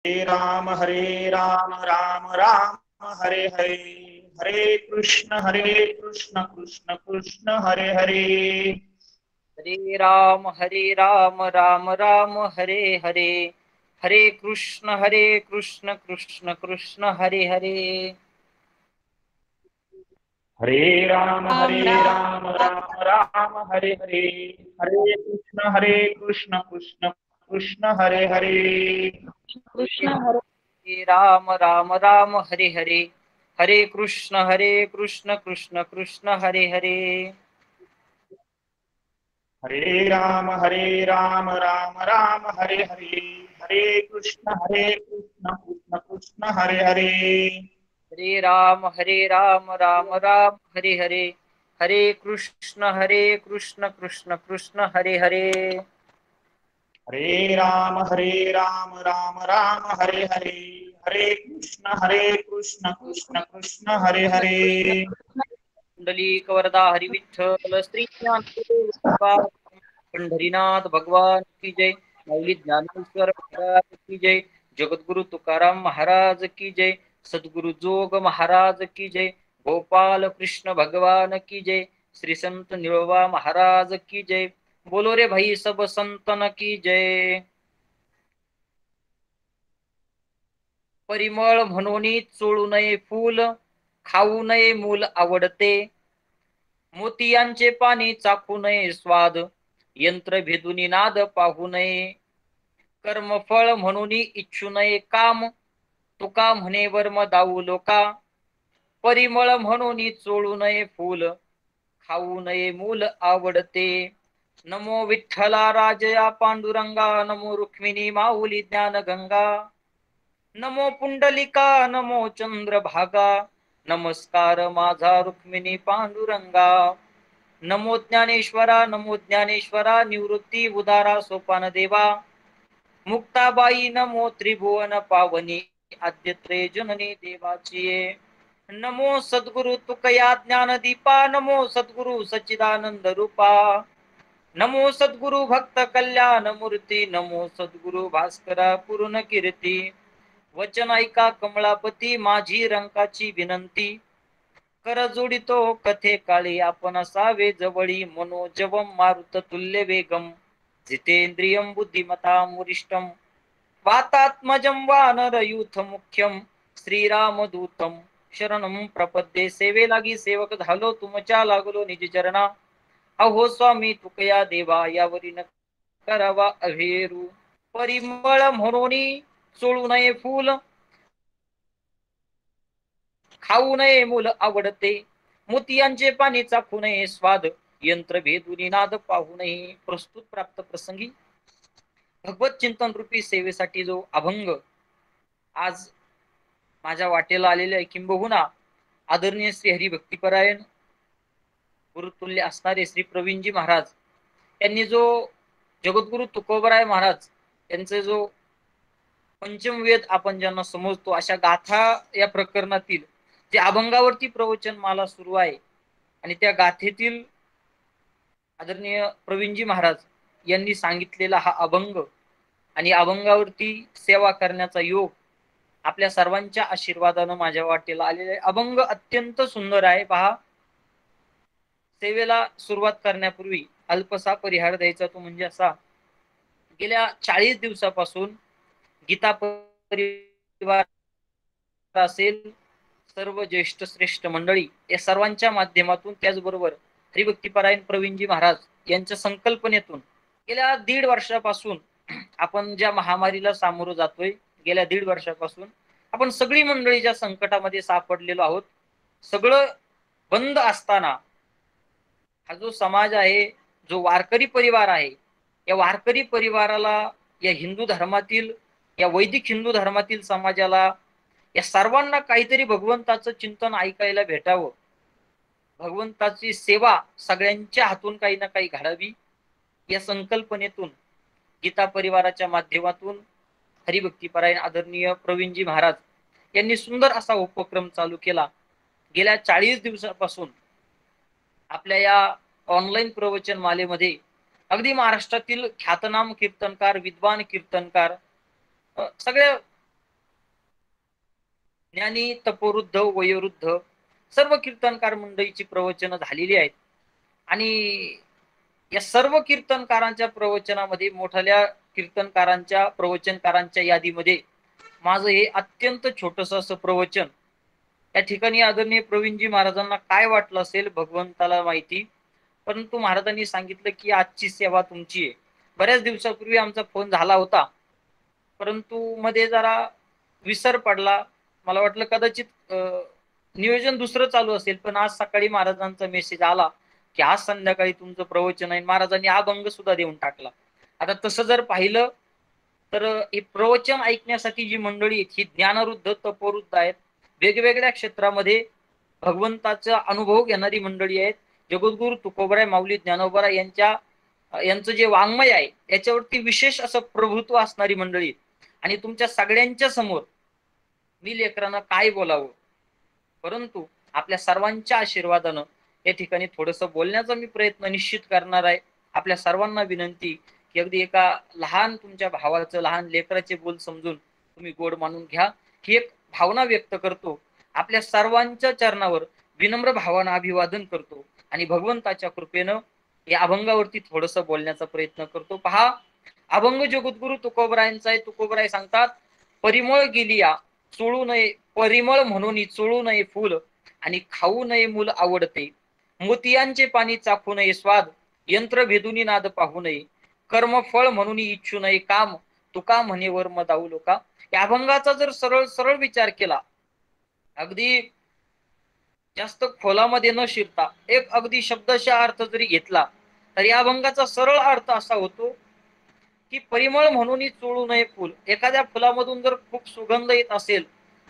हरे राम राम राम हरे हरे, हरे कृष्ण कृष्ण कृष्ण हरे हरे। हरे राम राम राम हरे हरे, हरे कृष्ण कृष्ण कृष्ण हरे हरे। हरे राम राम राम राम राम हरे हरे, हरे कृष्ण कृष्ण कृष्ण हरे हरे। कृष्ण हरे हरे राम राम हरे हरे, हरे कृष्ण कृष्ण कृष्ण हरे हरे। हरे राम राम राम हरे हरे, हरे कृष्ण कृष्ण कृष्ण हरे हरे। हरे राम राम हरे हरे, हरे कृष्ण कृष्ण कृष्ण हरे हरे। हरे राम राम हरे हरे, हरे कृष्ण कृष्ण कृष्ण हरे हरे। पुंडलीक वरदा हरि विठ्ठल श्री ज्ञानदेव पंढरीनाथ भगवान की जय। माऊली ज्ञानेश्वर महाराज की जय। जगद्गुरु तुकाराम महाराज की जय। सद्गुरु जोग महाराज की जय। गोपाल कृष्ण भगवान की जय। श्री संत निळोबा महाराज की जय। बोलो रे भाई सब संतन की जय। परिमळ म्हणून चोळू नये फूल, खाऊ नये मूल आवडते, मोतियांचे पाणी चाखू नये स्वाद, यंत्र भेदूनी नाद पाहू नये, कर्मफळ म्हणून इच्छू नये काम, तुका म्हणे वर्म दाऊ लोका, परिमळ म्हणून चोळू नये फूल, खाऊ नये मूल आवडते। नमो विठ्ठला राजया पांडुरंगा, नमो रुक्मिणी माऊली ज्ञान गंगा, नमो पुंडलिका नमो चंद्रभागा, नमस्कार माझा रुक्मिणी पांडुरंगा, नमो ज्ञानेश्वरा निवृत्ती उदारा सोपान देवा, मुक्ताबाई नमो त्रिभुवन पावनी, आद्यत्रे जननी देवाची। नमो सद्गुरु तुकया ज्ञान दीपा, नमो सद्गुरु सच्चिदानंद रूपा, नमो सद्गुरु भक्त कल्याण मूर्ती, नमो सद्गुरु भास्करा पूर्ण कीर्ती, वचन ऐका कमळापती माझी रंकाची विनंती, कर जोडितो कथे काळी आपण असावे जवळी, मनोजवम मारुत तुल्य वेगम, जितेंद्रियम बुद्धिमतां वरिष्ठम, वातात्मजं वानरयूथ मुख्यम, श्रीरामदूतम शरणं प्रपद्ये। सेवे लागी सेवक झालो तुमच्या, लागलो निज चरणा, अहो स्वामी तुकया देवा यावरी न करावा अभेरू, परिमळ म्हणून चोळू नये फूल, खाऊ नये मूल आवडते, मोतियांचे पाणी चाखू नये स्वाद, यंत्र भेदूनी नाद पाहू नये। प्रस्तुत प्राप्त प्रसंगी भगवत चिंतन रूपी सेवेसाठी जो अभंग आज माझ्या वाटेला आलेला आहे, किंबहुना आदरणीय श्री हरिभक्तीपरायण गुरुतुल्य असणारे श्री प्रवीणजी महाराज यांनी जो जगद्गुरु तुकोबराय महाराज यांचे जो पंचमवेद आपण ज्यांना समजतो अशा गाथा या प्रकरणातील जे अभंगावरती प्रवचन मला सुरू आहे, आणि त्या गाथेतील आदरणीय प्रवीणजी महाराज यांनी सांगितलेला हा अभंग आणि अभंगावरती सेवा करण्याचा योग आपल्या सर्वांच्या आशीर्वादानं माझ्या वाटेला आलेला आहे। अभंग अत्यंत सुंदर आहे पहा। सेवेला सुरुवात करण्यापूर्वी अल्पसा परिहार द्यायचा तो म्हणजे असा, गेल्या 40 दिवसापासून गीता परिवार असेल, सर्व ज्येष्ठ श्रेष्ठ मंडळी या सर्वांच्या माध्यमातून, त्याचबरोबर हरिभक्तीपरायण प्रवीणजी महाराज यांच्या संकल्पनेतून गेल्या 1.5 वर्षापासून आपण ज्या महामारीला सामोरं जातोय, गेल्या 1.5 वर्षापासून आपण सगळी मंडळी ज्या संकटामध्ये सापडलेलो आहोत, सगळं बंद असताना हा जो समाज आहे, जो वारकरी परिवार आहे, या वारकरी परिवाराला, या हिंदू धर्मातील, या वैदिक हिंदू धर्मातील समाजाला, या सर्वांना काहीतरी भगवंताचं चिंतन ऐकायला भेटावं, भगवंताची सेवा सगळ्यांच्या हातून काही ना काही घडावी, या संकल्पनेतून गीता परिवाराच्या माध्यमातून हरिभक्तीपरायण आदरणीय प्रवीणजी महाराज यांनी सुंदर असा उपक्रम चालू केला। गेल्या 40 दिवसापासून आपल्या या ऑनलाईन प्रवचन मालेमध्ये अगदी महाराष्ट्रातील ख्यातनाम कीर्तनकार, विद्वान कीर्तनकार, सगळ्या ज्ञानी, तपोवृद्ध, वयोवृद्ध सर्व कीर्तनकार मंडळीची प्रवचनं झालेली आहेत. आणि या सर्व कीर्तनकारांच्या प्रवचनामध्ये, मोठ्या कीर्तनकारांच्या प्रवचनकारांच्या यादीमध्ये माझं हे अत्यंत छोटस असं प्रवचन, या ठिकाणी आदरणीय प्रवीणजी महाराजांना काय वाटलं असेल भगवंताला माहिती, परंतु महाराजांनी सांगितलं की आजची सेवा तुमची आहे. बऱ्याच दिवसापूर्वी आमचा फोन झाला होता, परंतु मध्ये जरा विसर पडला. मला वाटलं कदाचित नियोजन दुसरं चालू असेल, पण आज सकाळी महाराजांचा मेसेज आला की आज संध्याकाळी तुमचं प्रवचन आहे. महाराजांनी अभंग सुद्धा देऊन टाकला. आता तसं जर पाहिलं तर हे प्रवचन ऐकण्यासाठी जी मंडळी आहेत ही ज्ञानवृद्ध, तपोवृद्ध आहेत. वेगवेगळ्या क्षेत्रामध्ये भगवंताचा अनुभव घेणारी मंडळी आहेत. जगद्गुरु तुकोबराय माऊली ज्ञानोबराय यांचं जे वाङ्मय आहे याच्यावरती विशेष असं प्रभुत्व असणारी मंडळी. आणि तुमच्या सगळ्यांच्या समोर मी लेकरांना काय बोलावं, परंतु आपल्या सर्वांच्या आशीर्वादानं या ठिकाणी थोडस बोलण्याचा मी प्रयत्न निश्चित करणार आहे. आपल्या सर्वांना विनंती की अगदी एका लहान तुमच्या भावाचं, लहान लेकराचे बोल समजून तुम्ही गोड मानून घ्या, ही एक भावना व्यक्त करतो. आपल्या सर्वांच्या चरणावर विनम्र भावानं अभिवादन करतो आणि भगवंताच्या कृपेनं या अभंगावरती थोडस बोलण्याचा प्रयत्न करतो. पहा, अभंग जगद्गुरु तुकोबरायांचा आहे. तुकोबराय सांगतात, परिमळ गेलिया चोळू नये, परिमळ म्हणून चोळू नये फुल, आणि खाऊ नये मूल आवडते, मोतियांचे पाणी चाखू नये स्वाद, यंत्र भेदुनी नाद पाहू नये, कर्म फळ म्हणून इच्छू नये काम, तुका म्हणे वर्म दाऊ लोका. या अभंगाचा जर सरळ सरळ विचार केला, अगदी जास्त खोलामध्ये न शिरता एक अगदी शब्दशः अर्थ जरी घेतला तर या अभंगाचा सरळ अर्थ असा होतो की परिमळ म्हणून चोळू नये फुल. एखाद्या फुलामधून जर खूप सुगंध येत असेल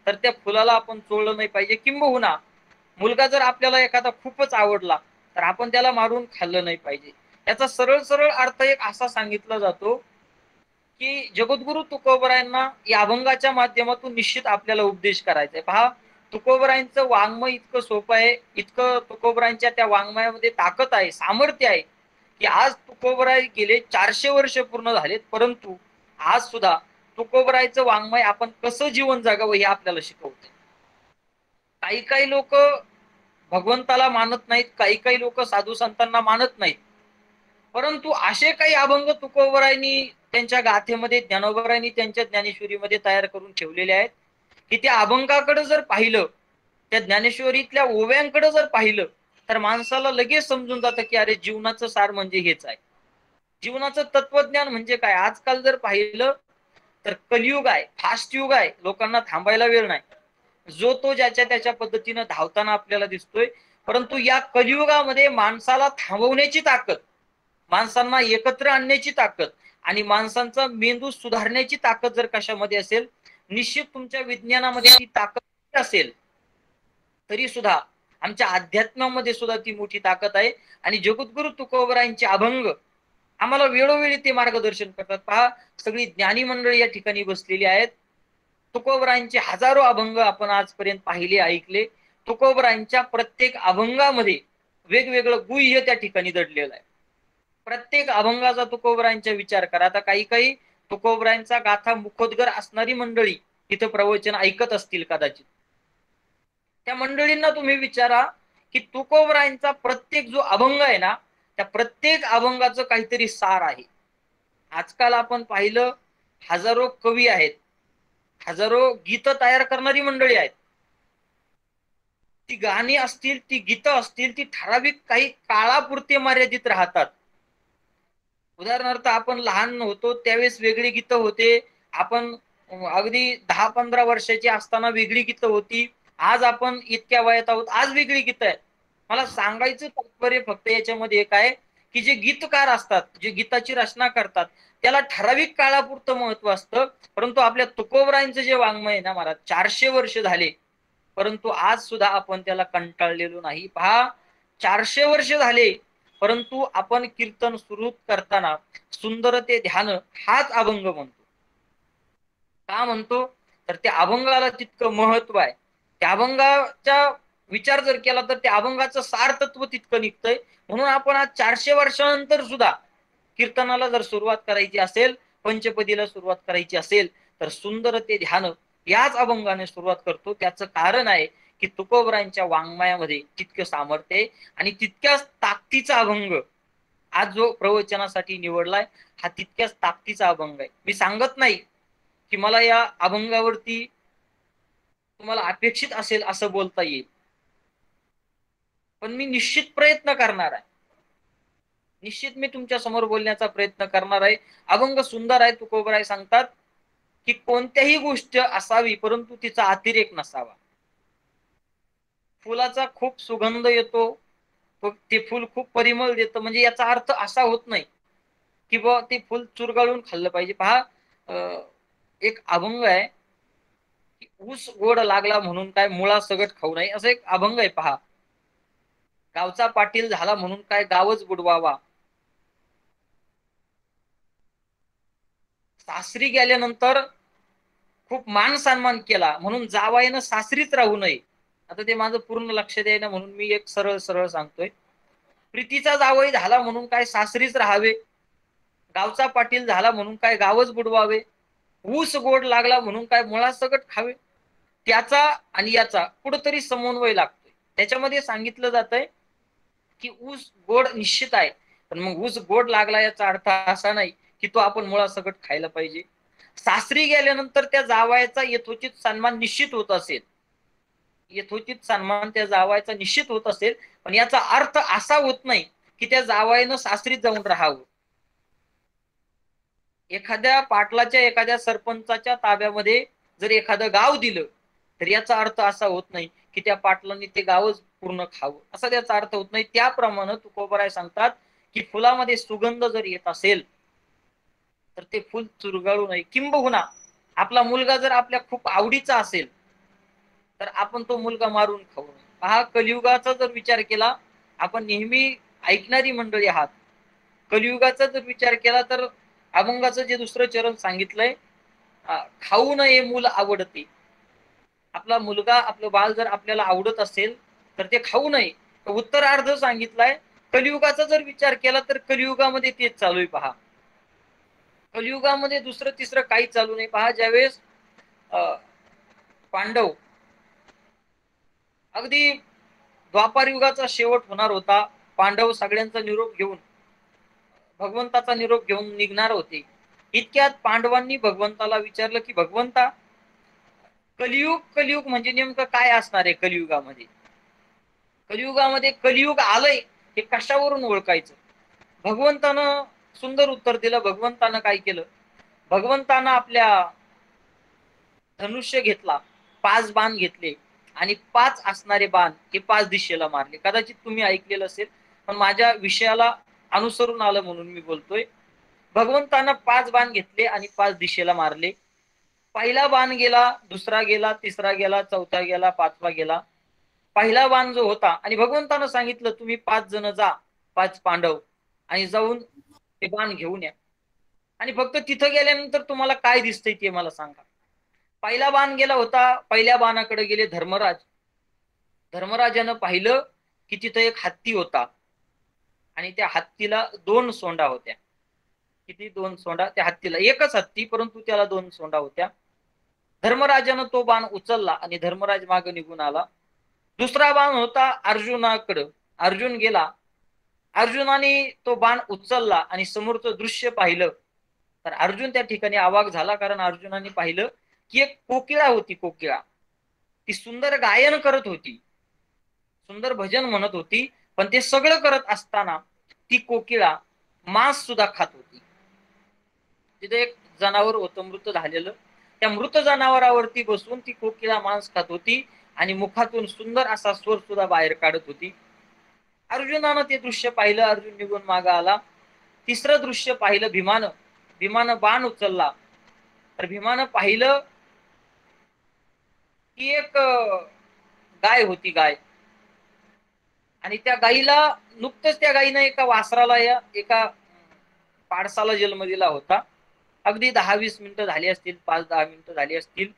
तर त्या फुलाला आपण चोळलं नाही पाहिजे. किंबहुना मुलगा जर आपल्याला एखादा खूपच आवडला तर आपण त्याला मारून खाल्लं नाही पाहिजे. याचा सरळ सरळ अर्थ एक असा सांगितला जातो की जगद्गुरु तुकोबरायांना या अभंगाच्या माध्यमातून निश्चित आपल्याला उपदेश करायचा आहे. पहा, तुकोबरायांचं वाङ्मय इतकं सोपं आहे, इतकं तुकोबरायांच्या त्या वाङ्मयामध्ये ताकद आहे, सामर्थ्य आहे की आज तुकोबराय गेले 400 वर्ष पूर्ण झालेत, परंतु आज सुद्धा तुकोबरायचं वाङ्मय आपण कसं जीवन जगावं हे आपल्याला शिकवते. काही काही लोक भगवंताला मानत नाहीत, काही काही लोक साधू संतांना मानत नाहीत, परंतु असे काही अभंग तुकोबरायांनी त्यांच्या गाथेमध्ये, ज्ञानोबरायांनी त्यांच्या ज्ञानेश्वरीमध्ये तयार करून ठेवलेले आहेत की त्या अभंगाकडे जर पाहिलं, त्या ज्ञानेश्वरीतल्या ओव्यांकडे जर पाहिलं तर माणसाला लगेच समजून जातं की अरे जीवनाचं सार म्हणजे हेच आहे, जीवनाचं तत्वज्ञान म्हणजे काय. आजकाल जर पाहिलं तर कलियुग आहे, फास्ट युग आहे, लोकांना थांबायला वेळ नाही. जो तो ज्याच्या त्याच्या पद्धतीनं धावताना आपल्याला दिसतोय, परंतु या कलियुगामध्ये माणसाला थांबवण्याची ताकद, माणसांना एकत्र आणण्याची ताकद आणि माणसांचा मेंदू सुधारण्याची ताकद जर कशामध्ये असेल, निश्चित तुमच्या विज्ञानामध्ये ती ताकद असेल, तरी सुद्धा आमच्या अध्यात्मामध्ये सुद्धा ती मोठी ताकद आहे. आणि जगद्गुरु तुकोबरायांचे अभंग आम्हाला वेळोवेळी ते मार्गदर्शन करतात. पहा, सगळी ज्ञानी मंडळी या ठिकाणी बसलेली आहेत. तुकोबरायांचे हजारो अभंग आपण आजपर्यंत पाहिले, ऐकले. तुकोबरायांच्या प्रत्येक अभंगामध्ये वेगवेगळं गुह्य त्या ठिकाणी दडलेलं आहे. प्रत्येक अभंगाचा तुकोबरायांचा विचार करा. आता काही काही तुकोबरायांचा गाथा मुखोद्गार असणारी मंडळी तिथं प्रवचन ऐकत असतील कदाचित, त्या मंडळींना तुम्ही विचारा की तुकोबरायांचा प्रत्येक जो अभंग आहे ना, त्या प्रत्येक अभंगाचं काहीतरी सार आहे. आजकाल आपण पाहिलं हजारो कवी आहेत, हजारो गीत तयार करणारी मंडळी आहेत. ती गाणी असतील, ती गीतं असतील, ती ठराविक काही काळापुरते मर्यादित राहतात. उदाहरणार्थ आपण लहान होतो त्यावेळेस वेगळी गीतं होते, आपण अगदी 10-15 वर्षाची असताना वेगळी गीतं होती, आज आपण इतक्या वयात आहोत आज वेगळी गीतं आहेत. मला सांगायचं तात्पर्य फक्त याच्यामध्ये एक आहे की जे गीतकार असतात, जे गीताची रचना करतात, त्याला ठराविक काळापुरतं महत्व असतं. परंतु आपल्या तुकोबरायांचं जे वाङ्मय आहे ना महाराज, 400 वर्ष झाले, परंतु आज सुद्धा आपण त्याला कंटाळलेलो नाही. पहा, 400 वर्ष झाले, परंतु आपण कीर्तन सुरू करताना सुंदर ते ध्यान हाच अभंग म्हणतो. का म्हणतो तर त्या अभंगाला तितकं महत्व आहे. त्या अभंगाचा विचार जर केला तर त्या अभंगाचं सार तत्व तितकं निघतंय. म्हणून आपण आज 400 वर्षानंतर सुद्धा कीर्तनाला जर सुरुवात करायची असेल, पंचपदीला सुरुवात करायची असेल, तर सुंदर ते ध्यान याच अभंगाने सुरुवात करतो. त्याचं कारण आहे की तुकोबरायांच्या वाङ्मयामध्ये तितकं सामर्थ्य आहे आणि तितक्याच ताकदीचा अभंग आज जो प्रवचनासाठी निवडलाय हा तितक्याच ताकदीचा अभंग आहे. मी सांगत नाही की मला या अभंगावरती तुम्हाला अपेक्षित असेल असं बोलता येईल, पण मी निश्चित प्रयत्न करणार आहे. निश्चित मी तुमच्या समोर बोलण्याचा प्रयत्न करणार आहे. अभंग सुंदर आहे. तुकोबराय सांगतात की कोणत्याही गोष्ट असावी परंतु तिचा अतिरेक नसावा. फुलाचा खूप सुगंध येतो, ते फुल खूप परिमळ देतं, म्हणजे याचा अर्थ असा होत नाही की बा ते फुल चुरगाळून खाल्लं पाहिजे. पहा, एक अभंग आहे की ऊस गोड लागला म्हणून काय मुळा सगट खाऊ नये, असं एक अभंग आहे. पहा, गावचा पाटील झाला म्हणून काय गावच बुडवावा, सासरी गेल्यानंतर खूप मान सन्मान केला म्हणून जावाईनं सासरीच राहू नये. आता ते माझं पूर्ण लक्ष द्यायला म्हणून मी एक सरळ सरळ सांगतोय. प्रीतीचा जावई झाला म्हणून काय सासरीच राहावे, गावचा पाटील झाला म्हणून काय गावच बुडवावे, ऊस गोड लागला म्हणून काय मुळा सगट खावे. त्याचा आणि याचा कुठंतरी समन्वय लागतोय. त्याच्यामध्ये सांगितलं जातंय की ऊस गोड निश्चित आहे, पण मग ऊस गोड लागला याचा अर्थ असा नाही की तो आपण मुळा सगट खायला पाहिजे. सासरी गेल्यानंतर त्या जावयाचा यथोचित सन्मान निश्चित होत असेल, यथोचित सन्मान त्या जावयाचा निश्चित होत असेल, पण याचा अर्थ असा होत नाही की त्या जावयानं सासरीत जाऊन राहावं. एखाद्या पाटलाच्या एखाद्या सरपंचाच्या ताब्यामध्ये जर एखादं गाव दिलं तर याचा अर्थ असा होत नाही की त्या पाटलांनी ते गावच पूर्ण खावं, असा त्याचा अर्थ होत नाही. त्याप्रमाणे तुकोबराय सांगतात की फुलामध्ये सुगंध जर येत असेल तर ते फुल चुरगाळू नये. किंबहुना आपला मुलगा जर आपल्या खूप आवडीचा असेल तर आपण तो मुलगा मारून खाऊ नये. पहा, कलियुगाचा जर विचार केला, आपण नेहमी ऐकणारी मंडळी आहात, कलियुगाचा जर विचार केला तर अभंगाचं जे दुसरं चरण सांगितलंय, खाऊ नये मूल आवडते. आपला मुलगा आपलं बाळ जर आपल्याला आवडत असेल तर ते खाऊ नये. उत्तरार्ध सांगितलाय. कलियुगाचा जर विचार केला तर कलियुगामध्ये तेच चालू आहे. पहा, कलियुगामध्ये दुसरं तिसरं काही चालू नाही. पहा, ज्यावेळेस पांडव अगदी द्वापार युगाचा शेवट होणार होता, पांडव सगळ्यांचा निरोप घेऊन भगवंताचा निरोप घेऊन निघणार होते, इतक्यात पांडवांनी भगवंताला विचारलं की भगवंता, कलियुग कलियुग म्हणजे नेमकं काय असणार आहे? कलियुगामध्ये कलियुगामध्ये कलियुग आलंय हे कशावरून ओळखायचं? भगवंतानं सुंदर उत्तर दिलं. भगवंतानं काय केलं? भगवंतानं आपल्या धनुष्य घेतला, 5 बाण घेतले आणि 5 असणारे बाण हे 5 दिशेला मारले. कदाचित तुम्ही ऐकलेलं असेल, पण माझ्या विषयाला अनुसरून आलं म्हणून मी बोलतोय. भगवंतानं 5 बाण घेतले आणि 5 दिशेला मारले. पहिला बाण गेला, दुसरा गेला, तिसरा गेला, चौथा गेला, 5वा गेला. पहिला बाण जो होता, आणि भगवंतानं सांगितलं तुम्ही 5 जण जा, 5 पांडव, आणि जाऊन ते बाण घेऊन या, आणि फक्त तिथं गेल्यानंतर तुम्हाला काय दिसतंय ते मला सांगा. पहिला बाण गेला होता. पहिल्या बाणाकडे गेले धर्मराज. धर्मराजानं पाहिलं की तिथं एक हत्ती होता आणि त्या हत्तीला 2 सोंडा होत्या. किती? 2 सोंडा त्या हत्तीला. एकच हत्ती परंतु त्याला 2 सोंडा होत्या. धर्मराजानं तो बाण उचलला आणि धर्मराज मागे निघून आला. दुसरा बाण होता अर्जुनाकडे. अर्जुन गेला. अर्जुनाने तो बाण उचलला आणि समोरचं दृश्य पाहिलं तर अर्जुन त्या ठिकाणी अवाक झाला, कारण अर्जुनाने पाहिलं की एक कोकिळा होती. कोकिळा ती सुंदर गायन करत होती, सुंदर भजन म्हणत होती, पण ते सगळं करत असताना ती कोकिळा मांस सुद्धा खात होती. तिथे एक जनावर होतं मृत झालेलं. त्या मृत जनावरावरती बसून ती कोकिळा मांस खात होती आणि मुखातून सुंदर असा स्वर सुद्धा बाहेर काढत होती. अर्जुनानं ते दृश्य पाहिलं. अर्जुन निघून मागा आला. तिसरं दृश्य पाहिलं भीमानं. भीमानं बाण उचलला तर भीमानं पाहिलं की एक गाय होती. गाय, आणि त्या गाईला नुकतंच त्या गाईनं एका वासराला, या एका पाडसाला जन्म दिला होता. अगदी 10-20 मिनिटं झाली असतील, 5-10 मिनिटं झाली असतील.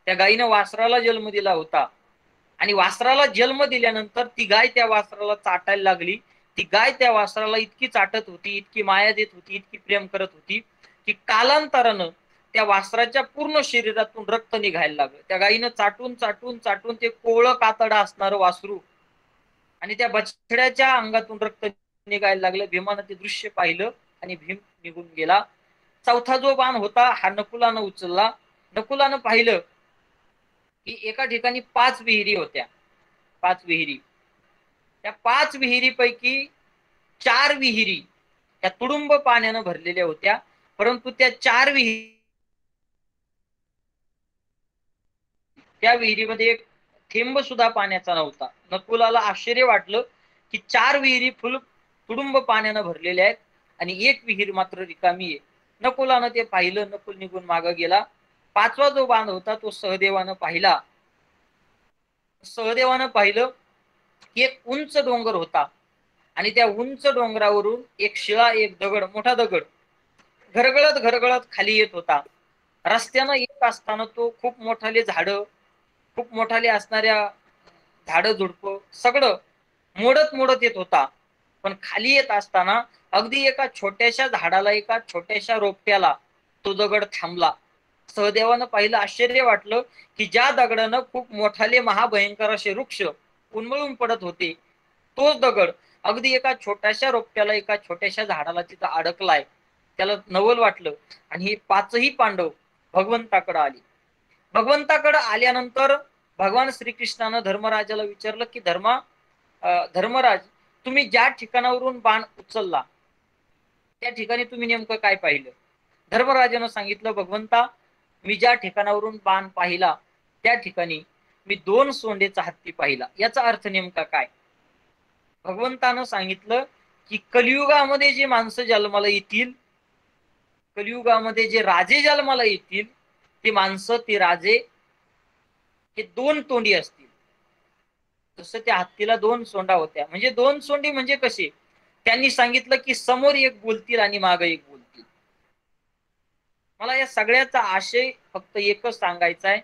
त्या गाईनं वासराला जन्म दिला होता आणि वासराला जन्म दिल्यानंतर ती गाय त्या वासराला चाटायला लागली. ती गाय त्या वासराला इतकी चाटत होती, इतकी माया देत होती, इतकी प्रेम करत होती की कालांतरानं त्या वासराच्या पूर्ण शरीरातून रक्त निघायला लागलं. त्या गाईनं चाटून चाटून चाटून ते कोवळं कातडं असणारं वासरू आणि त्या बछड्याच्या अंगातून रक्त निघायला लागलं. भीमानं ते दृश्य पाहिलं आणि भीम निघून गेला. चौथा जो बाण होता हा नकुलानं उचलला. नकुलानं पाहिलं की एका ठिकाणी 5 विहिरी होत्या. 5 विहिरी. त्या 5 विहिरीपैकी 4 विहिरी त्या तुडुंब पाण्यानं भरलेल्या होत्या, परंतु त्या 4 विहिरी त्या विहिरीमध्ये एक थेंब सुद्धा पाण्याचा नव्हता. नकुलाला आश्चर्य वाटलं की 4 विहिरी फुल तुडुंब पाण्यानं भरलेल्या आहेत आणि एक विहीर मात्र रिकामी आहे. नकुलानं ते पाहिलं. नकुल निघून मागं गेला. 5वा जो बाण होता तो सहदेवानं पाहिला. सहदेवानं पाहिलं की एक उंच डोंगर होता आणि त्या उंच डोंगरावरून एक शिळा, एक दगड, मोठा दगड घरगळत घरगळत खाली येत होता. रस्त्यानं येत असताना तो खूप मोठाले झाडं, खूप मोठाले असणाऱ्या झाडं झुडपं सगळं मोडत मोडत येत होता. पण खाली येत असताना अगदी एका छोट्याशा झाडाला, एका छोट्याशा रोपट्याला तो दगड थांबला. सहदेवानं पाहिलं. आश्चर्य वाटलं की ज्या दगडानं खूप मोठाले महाभयंकर असे वृक्ष उन्मळून पडत होते, तोच दगड अगदी एका छोट्याशा रोपट्याला, एका छोट्याशा झाडाला तिथं अडकलाय. त्याला नवल वाटलं आणि हे 5ही पांडव भगवंताकडे आले. भगवंताकडे आल्यानंतर भगवान श्रीकृष्णानं धर्मराजाला विचारलं की धर्मराज, तुम्ही ज्या ठिकाणावरून बाण उचलला त्या ठिकाणी तुम्ही नेमकं काय पाहिलं? धर्मराजानं सांगितलं, भगवंता, मी ज्या ठिकाणावरून बाण पाहिला त्या ठिकाणी मी 2 सोंडेचा हत्ती पाहिला. याचा अर्थ नेमका काय? भगवंतानं सांगितलं की कलियुगामध्ये जे माणसं जन्माला येतील, कलियुगामध्ये जे राजे जन्माला येतील, ते माणसं, ते राजे हे 2 तोंडी असतील. जसं त्या हत्तीला 2 सोंडा होत्या. म्हणजे 2 सोंडी म्हणजे कसे? त्यांनी सांगितलं की समोर एक बोलतील आणि मागे एक बोलतील. मला या सगळ्याचा आशय फक्त एकच सांगायचा आहे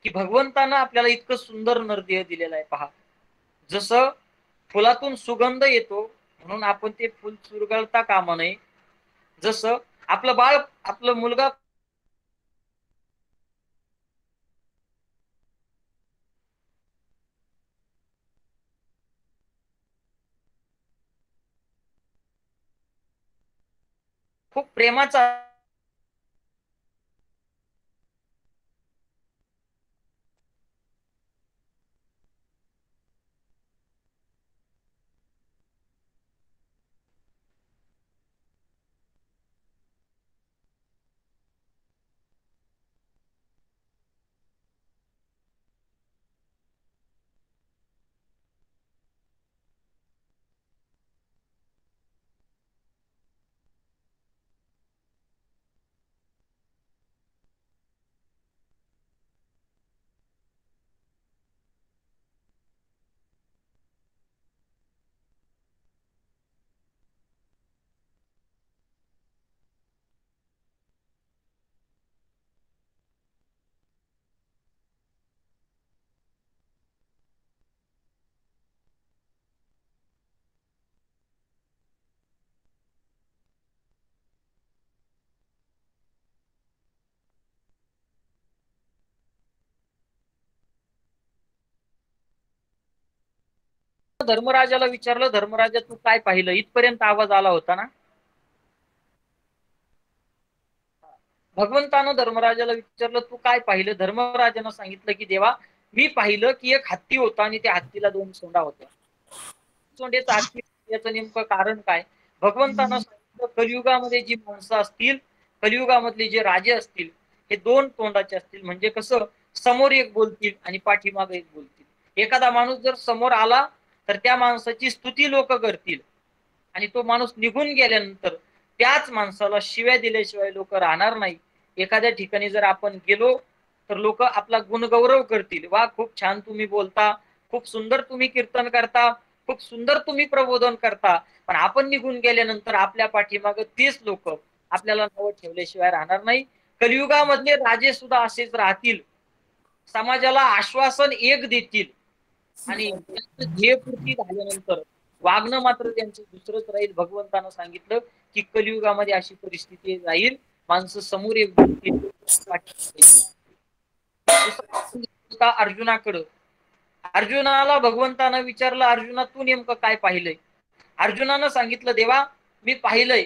की भगवंतानं आपल्याला इतकं सुंदर नरदेह दिलेला आहे. पहा, जसं फुलातून सुगंध येतो म्हणून आपण ते फुल चुरगळता कामा नये. जसं आपलं बाळ, आपलं मुलगा खूप प्रेमाचा धर्मराजाला विचारलं, धर्मराजा तू काय पाहिलं? इथपर्यंत आवाज आला होता ना? भगवंतानं धर्मराजाला विचारलं, तू काय पाहिलं? धर्मराजानं सांगितलं की देवा, मी पाहिलं की एक हत्ती होता आणि त्या हत्तीला 2 सोंडा होत्या. सोंडेचा हत्ती याचं नेमकं कारण काय? भगवंतानं सांगितलं, कलियुगामध्ये जी माणसं असतील, कलियुगामधले जे राजे असतील, हे 2 तोंडाचे असतील. म्हणजे कसं? समोर एक बोलतील आणि पाठीमागे एक बोलतील. एखादा माणूस जर समोर आला तर त्या माणसाची स्तुती लोक करतील आणि तो माणूस निघून गेल्यानंतर त्याच माणसाला शिव्या दिल्याशिवाय लोक राहणार नाही. एखाद्या ठिकाणी जर आपण गेलो तर लोक आपला गुणगौरव करतील. वा, खूप छान तुम्ही बोलता, खूप सुंदर तुम्ही कीर्तन करता, खूप सुंदर तुम्ही प्रबोधन करता. पण आपण निघून गेल्यानंतर आपल्या पाठीमागे तेच लोक आपल्याला नाव ठेवल्याशिवाय राहणार नाही. कलियुगामधले राजे सुद्धा असेच राहतील. समाजाला आश्वासन एक देतील आणि ध्येयपूर्ती झाल्यानंतर वागणं मात्र त्यांचं दुसरंच राहील. भगवंतानं सांगितलं की कलियुगामध्ये अशी परिस्थिती राहील. माणसं समोर अर्जुनाकडं. अर्जुनाला भगवंतानं विचारलं, अर्जुना तू नेमकं काय पाहिलंय? अर्जुनानं सांगितलं, देवा मी पाहिलंय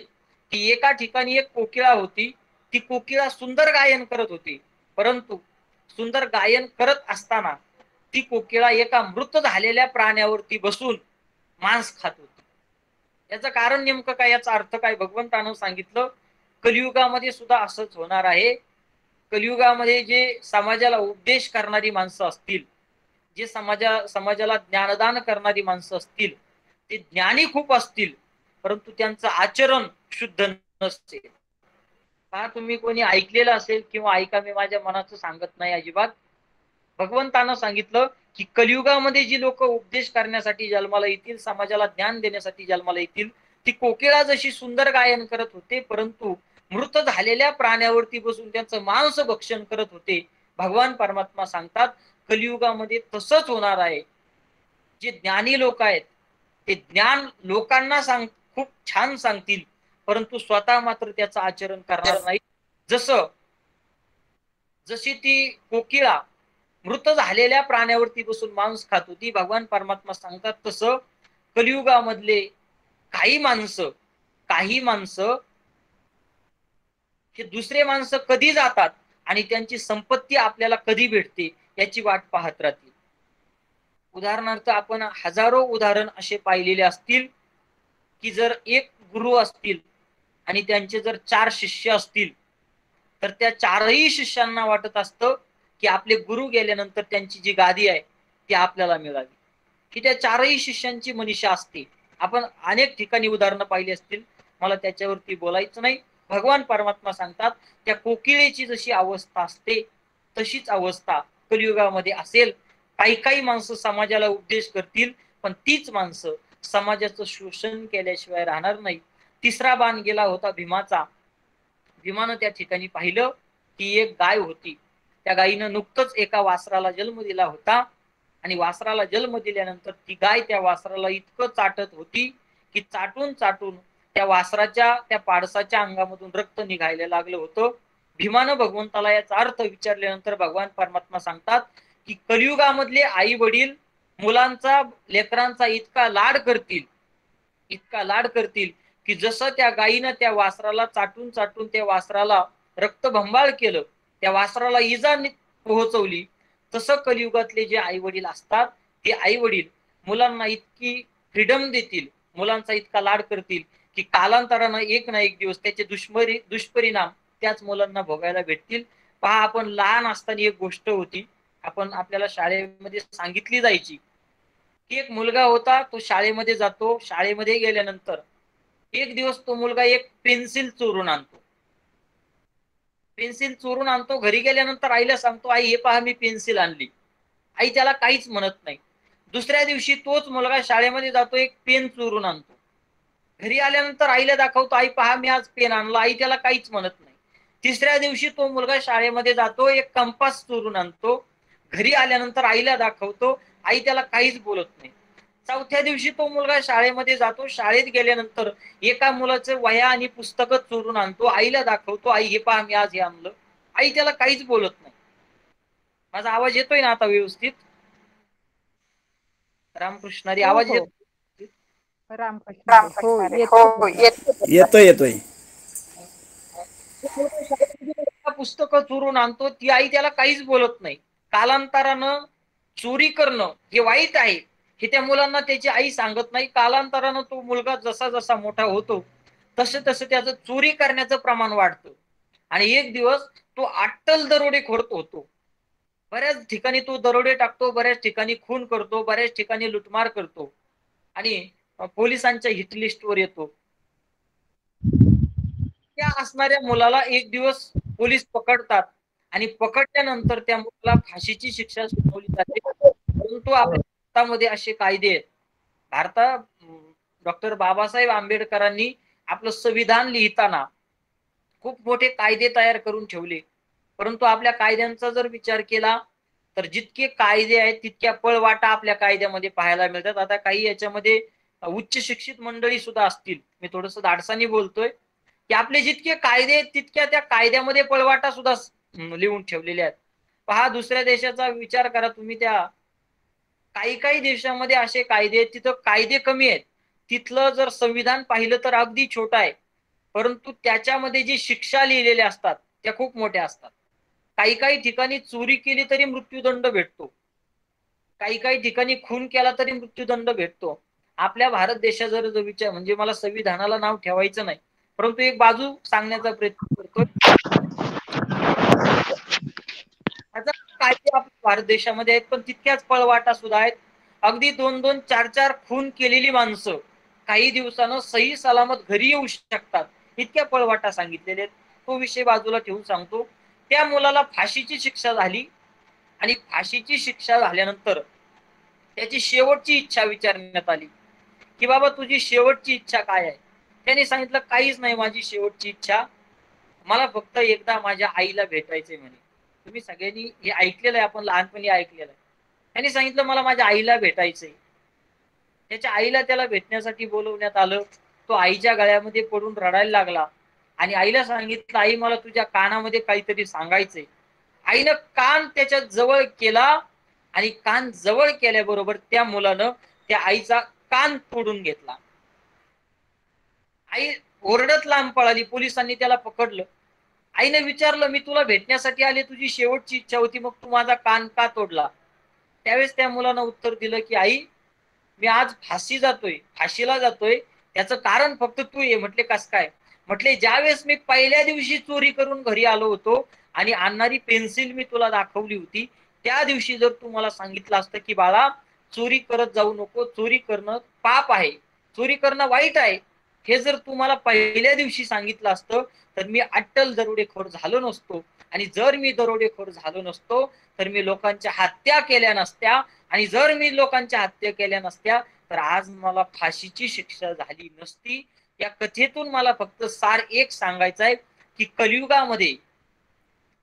की एका ठिकाणी एक कोकिळा होती. ती कोकिळा सुंदर गायन करत होती, परंतु सुंदर गायन करत असताना ती कोकिळा एका मृत झालेल्या प्राण्यावरती बसून मांस खात होती. याचं कारण नेमकं काय, याचा अर्थ काय? भगवंतानं सांगितलं, कलियुगामध्ये सुद्धा असंच होणार आहे. कलियुगामध्ये जे समाजाला उपदेश करणारी माणसं असतील, जे समाजाला ज्ञानदान करणारी माणसं असतील, ते ज्ञानी खूप असतील, परंतु त्यांचं आचरण शुद्ध नसते. का तुम्ही कोणी ऐकलेलं असेल किंवा ऐका, मी माझ्या मनाचं सांगत नाही अजिबात. भगवंतानं सांगितलं की कलियुगामध्ये जी लोक उपदेश करण्यासाठी जन्माला येतील, समाजाला ज्ञान देण्यासाठी जन्माला येतील, ती कोकिळा जशी सुंदर गायन करत होते, परंतु मृत झालेल्या प्राण्यावरती बसून त्यांचं मांस भक्षण करत होते. भगवान परमात्मा सांगतात कलियुगामध्ये तसंच होणार आहे. जे ज्ञानी लोक आहेत ते ज्ञान लोकांना खूप छान सांगतील, परंतु स्वतः मात्र त्याचं आचरण करणार नाही. जशी ती कोकिळा मृत झालेल्या प्राण्यावरती बसून मांस खात होती, भगवान परमात्मा सांगतात तसं कलियुगामधले काही माणसं हे दुसरे माणसं कधी जातात आणि त्यांची संपत्ती आपल्याला कधी भेटते याची वाट पाहत राहतील. उदाहरणार्थ आपण हजारो उदाहरण असे पाहिलेले असतील की जर एक गुरु असतील आणि त्यांचे जर 4 शिष्य असतील, तर त्या 4ही शिष्यांना वाटत असतं की आपले गुरु गेल्यानंतर त्यांची जी गादी आहे ती आपल्याला मिळावी, की त्या 4ही शिष्यांची मनीषा असते. आपण अनेक ठिकाणी उदाहरणं पाहिली असतील, मला त्याच्यावरती बोलायचं नाही. भगवान परमात्मा सांगतात त्या कोकिळेची जशी अवस्था असते तशीच अवस्था कलियुगामध्ये असेल. काही माणसं समाजाला उपदेश करतील, पण तीच माणसं समाजाचं शोषण केल्याशिवाय राहणार नाही. 3रा बाण गेला होता भीमाचा. भीमानं त्या ठिकाणी पाहिलं की एक गाय होती. त्या गायीनं नुकतंच एका वासराला जन्म दिला होता आणि वासराला जन्म दिल्यानंतर ती गाय त्या वासराला इतकं चाटत होती की चाटून त्या वासराच्या, त्या पाडसाच्या अंगामधून रक्त निघायला लागलं होतं. भीमानं भगवंताला याचा अर्थ विचारल्यानंतर भगवान परमात्मा सांगतात की कलियुगामधले आई वडील मुलांचा, लेकरांचा इतका लाड करतील की जसं त्या गायीनं त्या वासराला चाटून त्या वासराला रक्तभंबाळ केलं, त्या वासराला इजा पोहोचवली, तसं कलियुगातले जे आई वडील असतात ते आई वडील मुलांना इतकी फ्रीडम देतील, मुलांचा इतका लाड करतील की कालांतरानं एक ना एक दिवस त्याचे दुष्परिणाम त्याच मुलांना भोगायला भेटतील. पहा, आपण लहान असताना एक गोष्ट होती, आपल्याला शाळेमध्ये सांगितली जायची की एक मुलगा होता, तो शाळेमध्ये जातो. शाळेमध्ये गेल्यानंतर एक दिवस तो मुलगा एक पेन्सिल चोरून आणतो. घरी गेल्यानंतर आईला सांगतो, आई हे पहा मी पेन्सिल आणली. आई त्याला काहीच म्हणत नाही. दुसऱ्या दिवशी तोच मुलगा शाळेमध्ये जातो, एक पेन चोरून आणतो. घरी आल्यानंतर आईला दाखवतो, आई पहा मी आज पेन आणला. आई त्याला काहीच म्हणत नाही. 3ऱ्या दिवशी तो मुलगा शाळेमध्ये जातो, एक कंपास चोरून आणतो. घरी आल्यानंतर आईला दाखवतो, आई त्याला काहीच बोलत नाही. 4थ्या दिवशी तो मुलगा शाळेमध्ये जातो. शाळेत गेल्यानंतर एका मुलाचं वह्या आणि पुस्तकं चोरून आणतो. आईला दाखवतो, आई हे पहा मी आज हे आणलं. आई त्याला काहीच बोलत नाही. माझा आवाज येतोय ना आता व्यवस्थित? रामकृष्णारी आवाज येतो? येतोय. पुस्तकं चोरून आणतो, ती आई त्याला काहीच बोलत नाही. कालांतरानं चोरी करणं हे वाईट आहे हे त्या मुलांना त्याची आई सांगत नाही. कालांतरानं तो मुलगा जसा मोठा होतो तसं त्याचं चोरी करण्याचं प्रमाण वाढतं आणि एक दिवस तो अट्टल दरोडेखोर होतो. बऱ्याच ठिकाणी तो दरोडे टाकतो, बऱ्याच ठिकाणी खून करतो, बऱ्याच ठिकाणी लुटमार करतो आणि पोलिसांच्या हिट लिस्टवर येतो. त्या असणाऱ्या मुलाला एक दिवस पोलीस पकडतात आणि पकडल्यानंतर त्या मुलाला फाशीची शिक्षा सुनावली जाते. परंतु आपल्या भारतामध्ये असे कायदे आहेत. भारतात डॉक्टर बाबासाहेब आंबेडकरांनी आपलं संविधान लिहिताना खूप मोठे कायदे तयार करून ठेवले, परंतु आपल्या कायद्यांचा जर विचार केला तर जितके कायदे आहेत तितक्या पळवाटा आपल्या कायद्यामध्ये पाहायला मिळतात. आता काही याच्यामध्ये उच्च शिक्षित मंडळी सुद्धा असतील, मी थोडंसं धाडसानी बोलतोय, की आपले जितके कायदे आहेत तितक्या त्या कायद्यामध्ये पळवाटा सुद्धा लिहून ठेवलेले आहेत. पहा दुसऱ्या देशाचा विचार करा तुम्ही, त्या काही काही देशामध्ये असे कायदे आहेत तिथं कायदे कमी आहेत. तिथलं जर संविधान पाहिलं तर अगदी छोटं आहे, परंतु त्याच्यामध्ये जी शिक्षा लिहिलेल्या असतात त्या खूप मोठ्या असतात. काही काही ठिकाणी चोरी केली तरी मृत्यूदंड भेटतो, काही काही ठिकाणी खून केला तरी मृत्यूदंड भेटतो. आपल्या भारत देशात जर विचार, म्हणजे मला संविधानाला नाव ठेवायचं नाही, परंतु एक बाजू सांगण्याचा प्रयत्न करतोय. आता कायदे आपल्या भारत देशामध्ये आहेत, पण तितक्याच पळवाटा सुद्धा आहेत. अगदी 2-2, 4-4 खून केलेली माणसं काही दिवसानं सही सलामत घरी येऊ शकतात, इतक्या पळवाटा सांगितलेले आहेत. तो विषय बाजूला ठेवून सांगतो. त्या मुलाला फाशीची शिक्षा झाली आणि फाशीची शिक्षा झाल्यानंतर त्याची शेवटची इच्छा विचारण्यात आली की बाबा तुझी शेवटची इच्छा काय आहे. त्याने सांगितलं काहीच नाही, माझी शेवटची इच्छा, मला फक्त एकदा माझ्या आईला भेटायचंय म्हणे. तुम्ही सगळ्यांनी हे ऐकलेलं आहे, आपण लहानपणी ऐकलेलं आहे. त्यांनी सांगितलं मला माझ्या आईला भेटायचंय. त्याच्या आईला त्याला भेटण्यासाठी बोलवण्यात आलं. तो आईच्या गळ्यामध्ये पडून रडायला लागला आणि आईला सांगितलं आई मला तुझ्या कानामध्ये काहीतरी सांगायचंय. आईनं कान त्याच्या जवळ केला आणि कान जवळ केल्याबरोबर त्या मुलानं त्या आईचा कान तोडून घेतला. आई ओरडत लांब पळाली, पोलिसांनी त्याला पकडलं. आईने विचारलं मी तुला भेटण्यासाठी आले, तुझी शेवटची इच्छा होती, मग तू माझा कान का तोडला. त्यावेळेस त्या मुलानं उत्तर दिलं की आई मी आज फाशीला जातोय त्याचं कारण फक्त तू ये. म्हटले कस काय. म्हटले ज्यावेळेस मी पहिल्या दिवशी चोरी करून घरी आलो होतो आणि आणणारी पेन्सिल मी तुला दाखवली होती, त्या दिवशी जर तू मला सांगितलं असतं की बाळा चोरी करत जाऊ नको, चोरी करणं पाप आहे, चोरी करणं वाईट आहे, हे जर तू मला पहिल्या दिवशी सांगितलं असतं तर मी अट्टल दरोडेखोर झालो नसतो. आणि जर मी दरोडेखोर झालो नसतो तर मी लोकांच्या हत्या केल्या नसत्या, आणि जर मी लोकांच्या हत्या केल्या नसत्या तर आज मला फाशीची शिक्षा झाली नसती. या कथेतून मला फक्त सार एक सांगायचं आहे की कलियुगामध्ये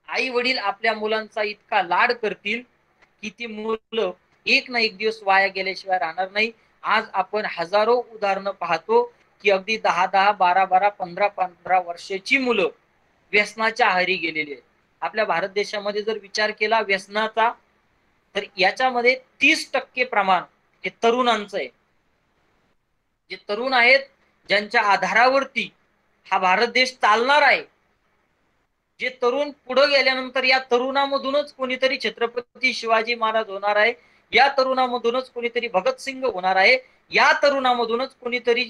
आई वडील आपल्या मुलांचा इतका लाड करतील की ती मुलं एक ना एक दिवस वाया गेल्याशिवाय राहणार नाही. आज आपण हजारो उदाहरणं पाहतो की अगदी 10-10, 12-12, 15-15 वर्षाची मुलं व्यसनाच्या आहारी गेलेली आहेत. आपल्या भारत देशामध्ये जर विचार केला व्यसनाचा तर याच्यामध्ये 30% प्रमाण हे तरुणांचं आहे. जे तरुण आहेत ज्यांच्या आधारावरती हा भारत देश चालणार आहे, जे तरुण पुढे गेल्यानंतर या तरुणामधूनच कोणीतरी छत्रपती शिवाजी महाराज होणार आहे, या तरुणामधूनच कोणीतरी भगतसिंग होणार आहे, या तरुणामधूनच कोणीतरी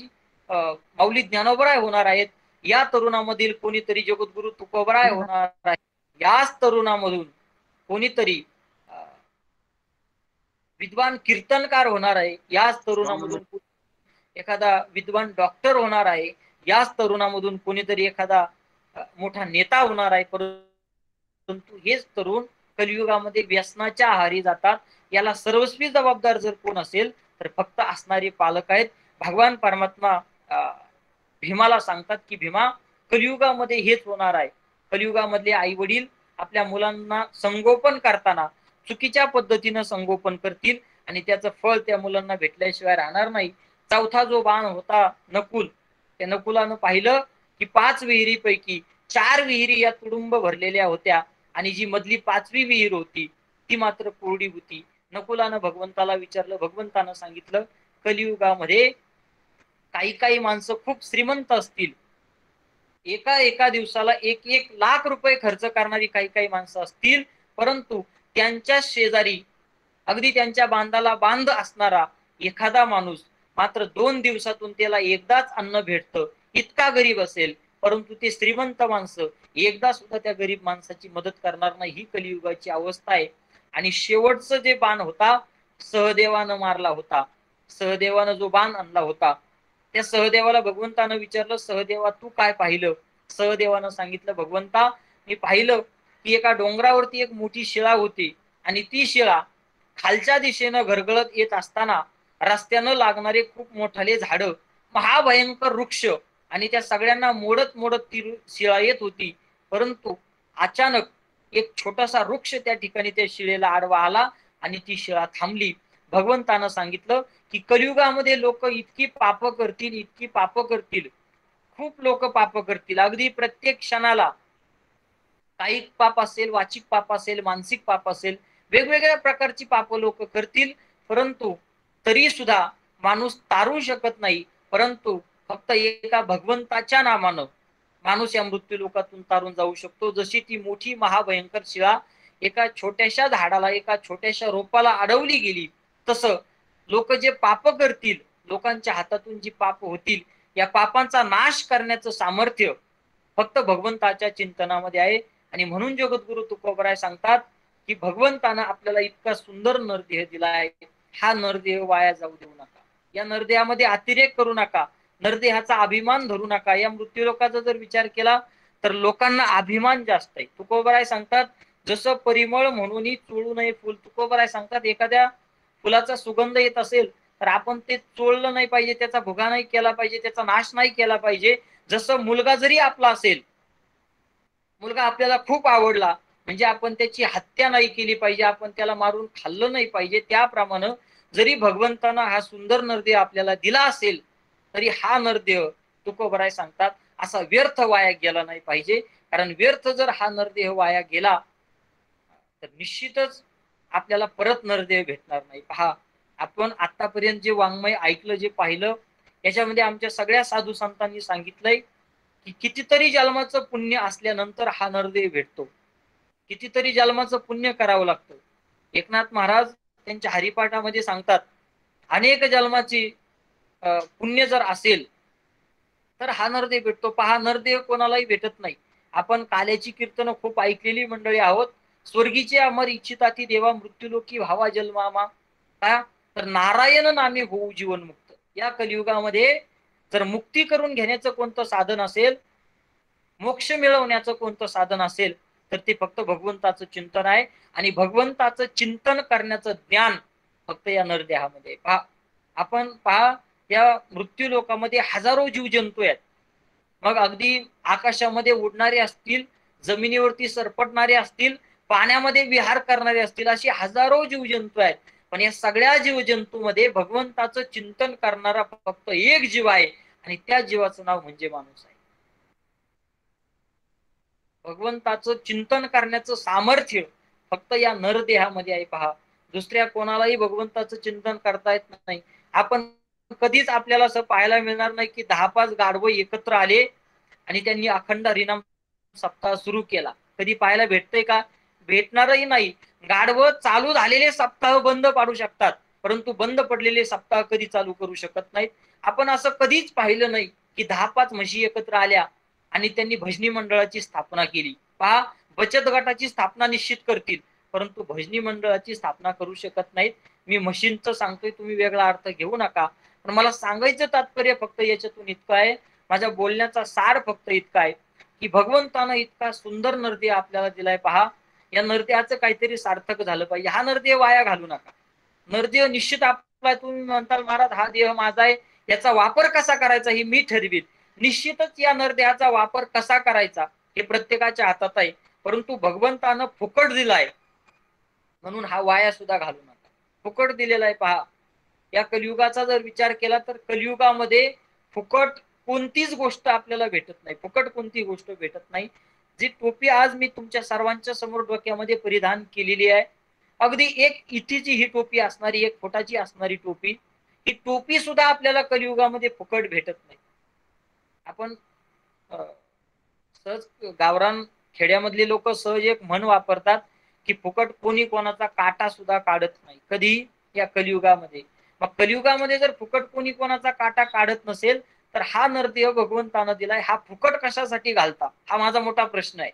माऊली ज्ञानोबराय होणार आहेत, या तरुणामधील कोणीतरी जगद्गुरु तुकोबराय होणार आहे, याच तरुणामधून कोणीतरी विद्वान कीर्तनकार होणार आहे, याच तरुणामधून एखादा विद्वान डॉक्टर होणार आहे, याच तरुणामधून कोणीतरी एखादा मोठा नेता होणार आहे. परंतु हेच तरुण कलियुगामध्ये व्यसनाच्या आहारी जातात. याला सर्वस्वी जबाबदार जर कोण असेल तर फक्त असणारे पालक आहेत. भगवान परमात्मा भीमाला सांगतात की भीमा कलियुगामध्ये हेच होणार आहे. कलियुगामधले आई वडील आपल्या मुलांना संगोपन करताना चुकीच्या पद्धतीनं संगोपन करतील आणि त्याचं फळ त्या मुलांना भेटल्याशिवाय राहणार नाही. चौथा जो बाण होता नकुल, त्या नकुलानं पाहिलं की 5 विहिरीपैकी 4 विहिरी या तुडुंब भरलेल्या होत्या आणि जी मधली 5वी विहीर होती ती मात्र कोरडी होती. नकुलानं भगवंताला विचारलं, भगवंतानं सांगितलं कलियुगामध्ये काही काही माणसं खूप श्रीमंत असतील, एका दिवसाला 1-1 लाख रुपये खर्च करणारी काही काही माणसं असतील, परंतु त्यांच्या शेजारी अगदी त्यांच्या बांधाला बांध असणारा एखादा माणूस मात्र 2 दिवसातून त्याला एकदाच अन्न भेटतं, इतका गरीब असेल, परंतु ते श्रीमंत माणसं एकदा सुद्धा त्या गरीब माणसाची मदत करणार नाही. ही कलियुगाची अवस्था आहे. आणि शेवटचं जे बाण होता सहदेवानं मारला होता, सहदेवानं जो बाण आणला होता, त्या सहदेवाला भगवंतानं विचारलं सहदेवा तू काय पाहिलं. सहदेवानं सांगितलं भगवंता मी पाहिलं की एका डोंगरावरती एक मोठी शिळा होती आणि ती शिळा खालच्या दिशेनं घरगळत येत असताना रस्त्यानं लागणारे खूप मोठाले झाडं, महाभयंकर वृक्ष आणि त्या सगळ्यांना मोडत मोडत ती शिळा येत होती. परंतु अचानक एक छोटासा वृक्ष त्या ठिकाणी त्या शिळेला आडवा आला आणि ती शिळा थांबली. भगवंतानं सांगितलं की कलियुगामध्ये लोक इतकी पाप करतील, इतकी पाप करतील खूप लोक पाप करतील, अगदी प्रत्येक क्षणाला कायिक पाप असेल, वाचिक पाप असेल, मानसिक पाप असेल, वेगवेगळ्या प्रकारची पाप लोक करतील, परंतु तरी सुद्धा माणूस तारू शकत नाही. परंतु फक्त एका भगवंताच्या नामानं माणूस या मृत्यू लोकातून तारून जाऊ शकतो. जशी ती मोठी महाभयंकर शिळा एका छोट्याशा झाडाला, एका छोट्याशा रोपाला अडवली गेली, तसं लोक जे पाप करतील, लोकांच्या हातातून जी पाप होतील, या पापांचा नाश करण्याचं सामर्थ्य फक्त भगवंताच्या चिंतनामध्ये आहे. आणि म्हणून जगद्गुरु तुकोबराय सांगतात की भगवंतानं आपल्याला इतका सुंदर नरदेह दिला आहे, हा नरदेह वाया जाऊ देऊ नका, या नरदेहामध्ये अतिरेक करू नका, नरदेहाचा अभिमान धरू नका. या मृत्यूलोकाचा जर विचार केला तर लोकांना अभिमान जास्त आहे. तुकोबराय सांगतात जसं परिमळ म्हणून चोळू नये फुल. तुकोबराय सांगतात एखाद्या फुलाचा सुगंध येत असेल तर आपण ते चोळलं नाही पाहिजे, त्याचा भुगा नाही केला पाहिजे, त्याचा नाश नाही केला पाहिजे. जसं मुलगा जरी आपला असेल, मुलगा आपल्याला खूप आवडला म्हणजे आपण त्याची हत्या नाही केली पाहिजे, आपण त्याला मारून खाल्लं नाही पाहिजे. त्याप्रमाणे जरी भगवंतानं हा सुंदर नरदेह आपल्याला दिला असेल तरी हा नरदेह तुकोबराय सांगतात असा व्यर्थ वाया गेला नाही पाहिजे. कारण व्यर्थ जर हा नरदेह वाया गेला तर निश्चितच आपल्याला परत नरदेह भेटणार नाही. पहा, आपण आतापर्यंत जे वाङ्मय ऐकलं, जे पाहिलं, याच्यामध्ये आमच्या सगळ्या साधू संतांनी सांगितलंय की कितीतरी जन्माचं पुण्य असल्यानंतर हा नरदेह भेटतो, कितीतरी जन्माचं पुण्य करावं लागतं. एकनाथ महाराज त्यांच्या हरिपाठामध्ये सांगतात अनेक जन्माची पुण्य जर असेल तर हा नरदेह भेटतो. पहा, नरदेह कोणालाही भेटत नाही. आपण काल्याची कीर्तनं खूप ऐकलेली मंडळी आहोत. स्वर्गीचे अमर इच्छिताती देवा मृत्यूलोकी भावा जन्मामा, का तर नारायण नामे होऊ जीवनमुक्त. या कलियुगामध्ये जर मुक्ती करून घेण्याचं कोणतं साधन असेल, मोक्ष मिळवण्याचं कोणतं साधन असेल तर ते फक्त भगवंताचं चिंतन आहे. आणि भगवंताचं चिंतन करण्याचं ज्ञान फक्त या नरदेहामध्ये. पहा, आपण पहा, या मृत्यू लोकामध्ये हजारो जीवजंतू आहेत. मग अगदी आकाशामध्ये उडणारे असतील, जमिनीवरती सरपटणारे असतील, पाण्यामध्ये विहार करणारे असतील, अशी हजारो जीवजंतू आहेत. पण या सगळ्या जीवजंतूमध्ये भगवंताचं चिंतन करणारा फक्त एक जीव आहे आणि त्या जीवाचं नाव म्हणजे माणूस आहे. भगवंताचं चिंतन करण्याचं सामर्थ्य फक्त या नरदेहामध्ये आहे. पहा, दुसऱ्या कोणालाही भगवंताचं चिंतन करता येत नाही. आपण कधीच आपल्याला असं पाहायला मिळणार नाही की 10-5 गाढवं एकत्र आले आणि त्यांनी अखंड हरिनाम सप्ताह सुरू केला. कधी पाहायला भेटतंय का? भेटणारही नाही. गाढवं चालू झालेले सप्ताह बंद पाडू शकतात, परंतु बंद पडलेले सप्ताह कधी चालू करू शकत नाहीत. आपण असं कधीच पाहिलं नाही की 10-5 म्हशी एकत्र आल्या आणि त्यांनी भजनी मंडळाची स्थापना केली. पहा, बचत गटाची स्थापना निश्चित करतील, परंतु भजनी मंडळाची स्थापना करू शकत नाहीत. मी म्हशींचं सांगतोय, तुम्ही वेगळा अर्थ घेऊ नका, पण मला सांगायचं तात्पर्य फक्त याच्यातून इतकं आहे, माझ्या बोलण्याचा सार फक्त इतका आहे की भगवंतानं इतका सुंदर नरदेह आपल्याला दिलाय. पहा, या नरदेहाचं काहीतरी सार्थक झालं पाहिजे. हा नरदेह वाया घालू नका. नरदेह निश्चित आपला, तुम्ही म्हणताल महाराज हा देह माझा आहे, याचा वापर कसा करायचा हे मी ठरवीन. निश्चितच या नरदेहाचा वापर कसा करायचा हे प्रत्येकाच्या हातात आहे, परंतु भगवंतानं फुकट दिलाय म्हणून हा वाया सुद्धा घालू नका. फुकट दिलेला आहे. पहा, या कलियुगाचा जर विचार केला तर कलियुगामध्ये फुकट कोणतीच गोष्ट आपल्याला भेटत नाही. फुकट कोणती गोष्ट भेटत नाही. जी टोपी आज मी तुमच्या सर्वांच्या समोर डोक्यामध्ये परिधान केलेली आहे, अगदी 1 इथीची ही टोपी असणारी, 1 फुटाची असणारी टोपी, ही टोपी सुद्धा आपल्याला कलियुगामध्ये फुकट भेटत नाही. आपण सहज गावरान खेड्यामधले लोक सहज एक म्हण वापरतात की फुकट कोणी कोणाचा काटा सुद्धा काढत नाही. कधी? या कलियुगामध्ये. मग कलियुगामध्ये जर फुकट कोणी कोणाचा काटा काढत नसेल तर हा नरदेह भगवंतानं दिलाय, हा फुकट कशासाठी घालता, हा माझा मोठा प्रश्न आहे.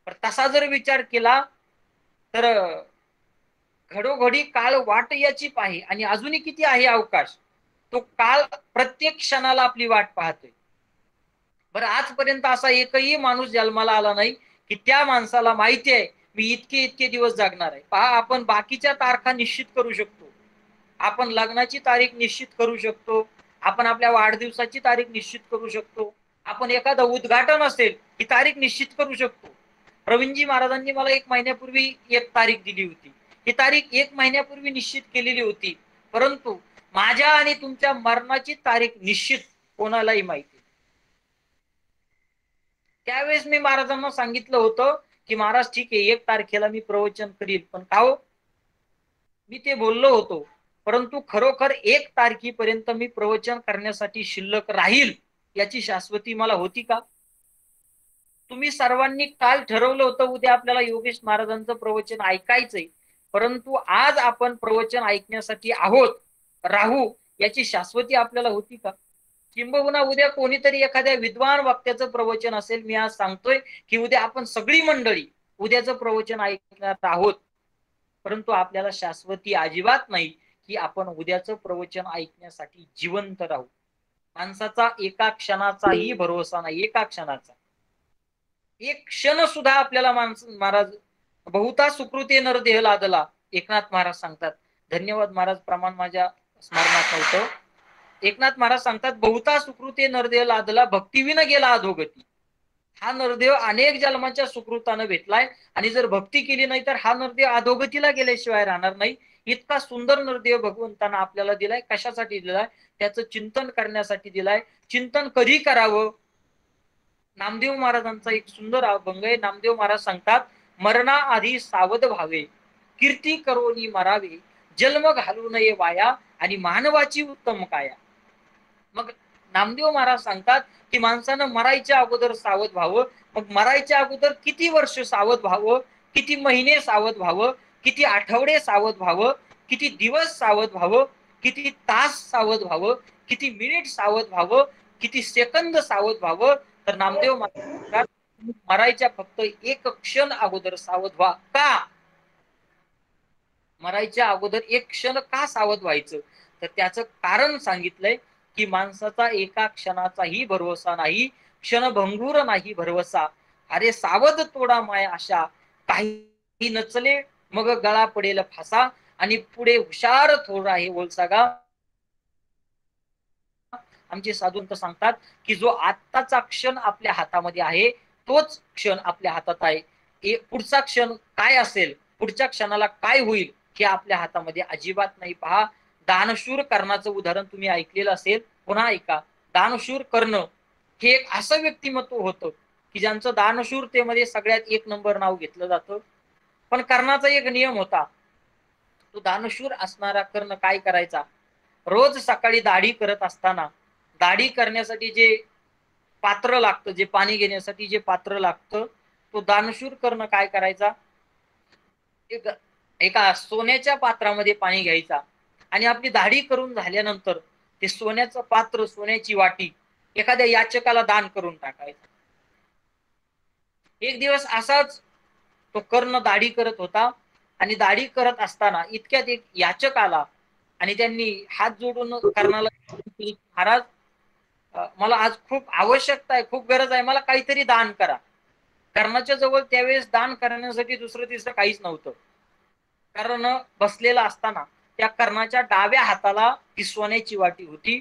तर तसा जर विचार केला तर घडोघडी काळ वाट याची पाही आणि अजूनही किती आहे अवकाश, तो काळ प्रत्येक क्षणाला आपली वाट पाहतोय. बरं, आजपर्यंत असा एकही माणूस जन्माला आला नाही की त्या माणसाला माहिती आहे मी इतके इतके दिवस जगणार आहे. पहा, आपण बाकीच्या तारखा निश्चित करू शकतो, आपण लग्नाची तारीख निश्चित करू शकतो, आपण आपल्या वाढदिवसाची तारीख निश्चित करू शकतो, आपण एखादं उद्घाटन असेल ही तारीख निश्चित करू शकतो. प्रवीणजी महाराजांनी मला 1 महिन्यापूर्वी एक तारीख दिली होती, ही तारीख 1 महिन्यापूर्वी निश्चित केलेली होती, परंतु माझ्या आणि तुमच्या मरणाची तारीख निश्चित कोणालाही माहिती. त्यावेळेस मी महाराजांना सांगितलं होतं की महाराज ठीक आहे 1 तारखेला मी प्रवचन करील, पण का हो मी ते बोललो होतो, परंतु खरोखर 1 तारखेपर्यंत मी प्रवचन करण्यासाठी शिल्लक राहील याची शाश्वती मला होती का? तुम्ही सर्वांनी काल ठरवलं होतं उद्या आपल्याला योगेश महाराजांचं प्रवचन ऐकायचंय, परंतु आज आपण प्रवचन ऐकण्यासाठी आहोत, राहू याची शाश्वती आपल्याला होती का? किंबहुना उद्या कोणीतरी एखाद्या विद्वान वक्त्याचं प्रवचन असेल, मी आज सांगतोय की उद्या आपण सगळी मंडळी उद्याचं प्रवचन ऐकणार आहोत, परंतु आपल्याला शाश्वती अजिबात नाही की आपण उद्याचं प्रवचन ऐकण्यासाठी जिवंत राहू. माणसाचा एका क्षणाचाही भरोसा नाही, एका क्षणाचा एक क्षण सुद्धा आपल्याला महाराज बहुता सुकृते नरदेह लादला एकनाथ महाराज सांगतात. धन्यवाद महाराज, प्रमाण माझ्या स्मरणात नव्हतं. एकनाथ महाराज सांगतात बहुता सुकृते नरदेह लादला भक्तीविन गेला अधोगती. हा नरदेव अनेक जन्माच्या सुकृतानं भेटलाय आणि जर भक्ती केली नाही तर हा नरदेव अधोगतीला गेल्याशिवाय राहणार नाही. इतका सुंदर नरदेव भगवंतांना आपल्याला दिलाय. कशासाठी दिलाय? त्याचं चिंतन करण्यासाठी दिलाय. चिंतन कधी करावं? नामदेव महाराजांचा एक सुंदर अभंग आहे. नामदेव महाराज सांगतात मरणा आधी सावध व्हावे, कीर्ती करोनी मरावे, जन्म घालू नये वाया आणि मानवाची उत्तम काया. मग नामदेव महाराज सांगतात की माणसानं मरायच्या अगोदर सावध व्हावं. मग मरायच्या अगोदर किती वर्ष सावध व्हावं, किती महिने सावध व्हावं, किती आठवडे सावध व्हावं, किती दिवस सावध व्हावं, किती तास सावध व्हावं, किती मिनिट सावध व्हावं, किती सेकंद सावध व्हावं. तर नामदेव महाराज मरायच्या फक्त 1 क्षण अगोदर सावध व्हा. का? मरायच्या अगोदर 1 क्षण का सावध व्हायचं? तर त्याचं कारण सांगितलंय की माणसाचा एका क्षणाचाही भरोसा नाही, क्षणभंगूर नाही भरवसा. अरे सावध तोडा माय आशा, काही नचले मग गळा पडेल फासा, आणि पुढे हुशार थोडा आहे ओलसागा. आमचे साधूंत सांगतात की जो आत्ताचा क्षण आपल्या हातामध्ये आहे तोच क्षण आपल्या हातात आहे. पुढचा क्षण काय असेल, पुढच्या क्षणाला काय होईल हे आपल्या हातामध्ये अजिबात नाही. पहा, दानशूर कर्णाचं उदाहरण तुम्ही ऐकलेलं असेल, पुन्हा ऐका. दानशूर कर्ण हे एक असं व्यक्तिमत्व होतं की ज्यांचं दानशूरतेमध्ये सगळ्यात 1 नंबर नाव घेतलं जातं. पण कर्णाचा एक नियम होता. तो दानशूर असणारा कर्ण काय करायचा? रोज सकाळी दाढी करत असताना, दाढी करण्यासाठी जे पात्र लागतं, जे पाणी घेण्यासाठी जे पात्र लागतं, तो दानशूर कर्ण काय करायचा? एका सोन्याच्या पात्रामध्ये पाणी घ्यायचा आणि आपली दाढी करून झाल्यानंतर ते सोन्याचं पात्र, सोन्याची वाटी एखाद्या याचकाला दान करून टाकायचा. एक दिवस असाच तो कर्ण दाढी करत होता आणि दाढी करत असताना इतक्यात एक याचक आला आणि त्यांनी हात जोडून कर्णाला, महाराज मला आज खूप आवश्यकता आहे, खूप गरज आहे, मला काहीतरी दान करा. कर्णाच्या जवळ त्यावेळेस दान करण्यासाठी दुसरं तिसरं काहीच नव्हतं. कर्ण बसलेला असताना त्या कर्णाच्या डाव्या हाताला ती सोन्याची वाटी होती.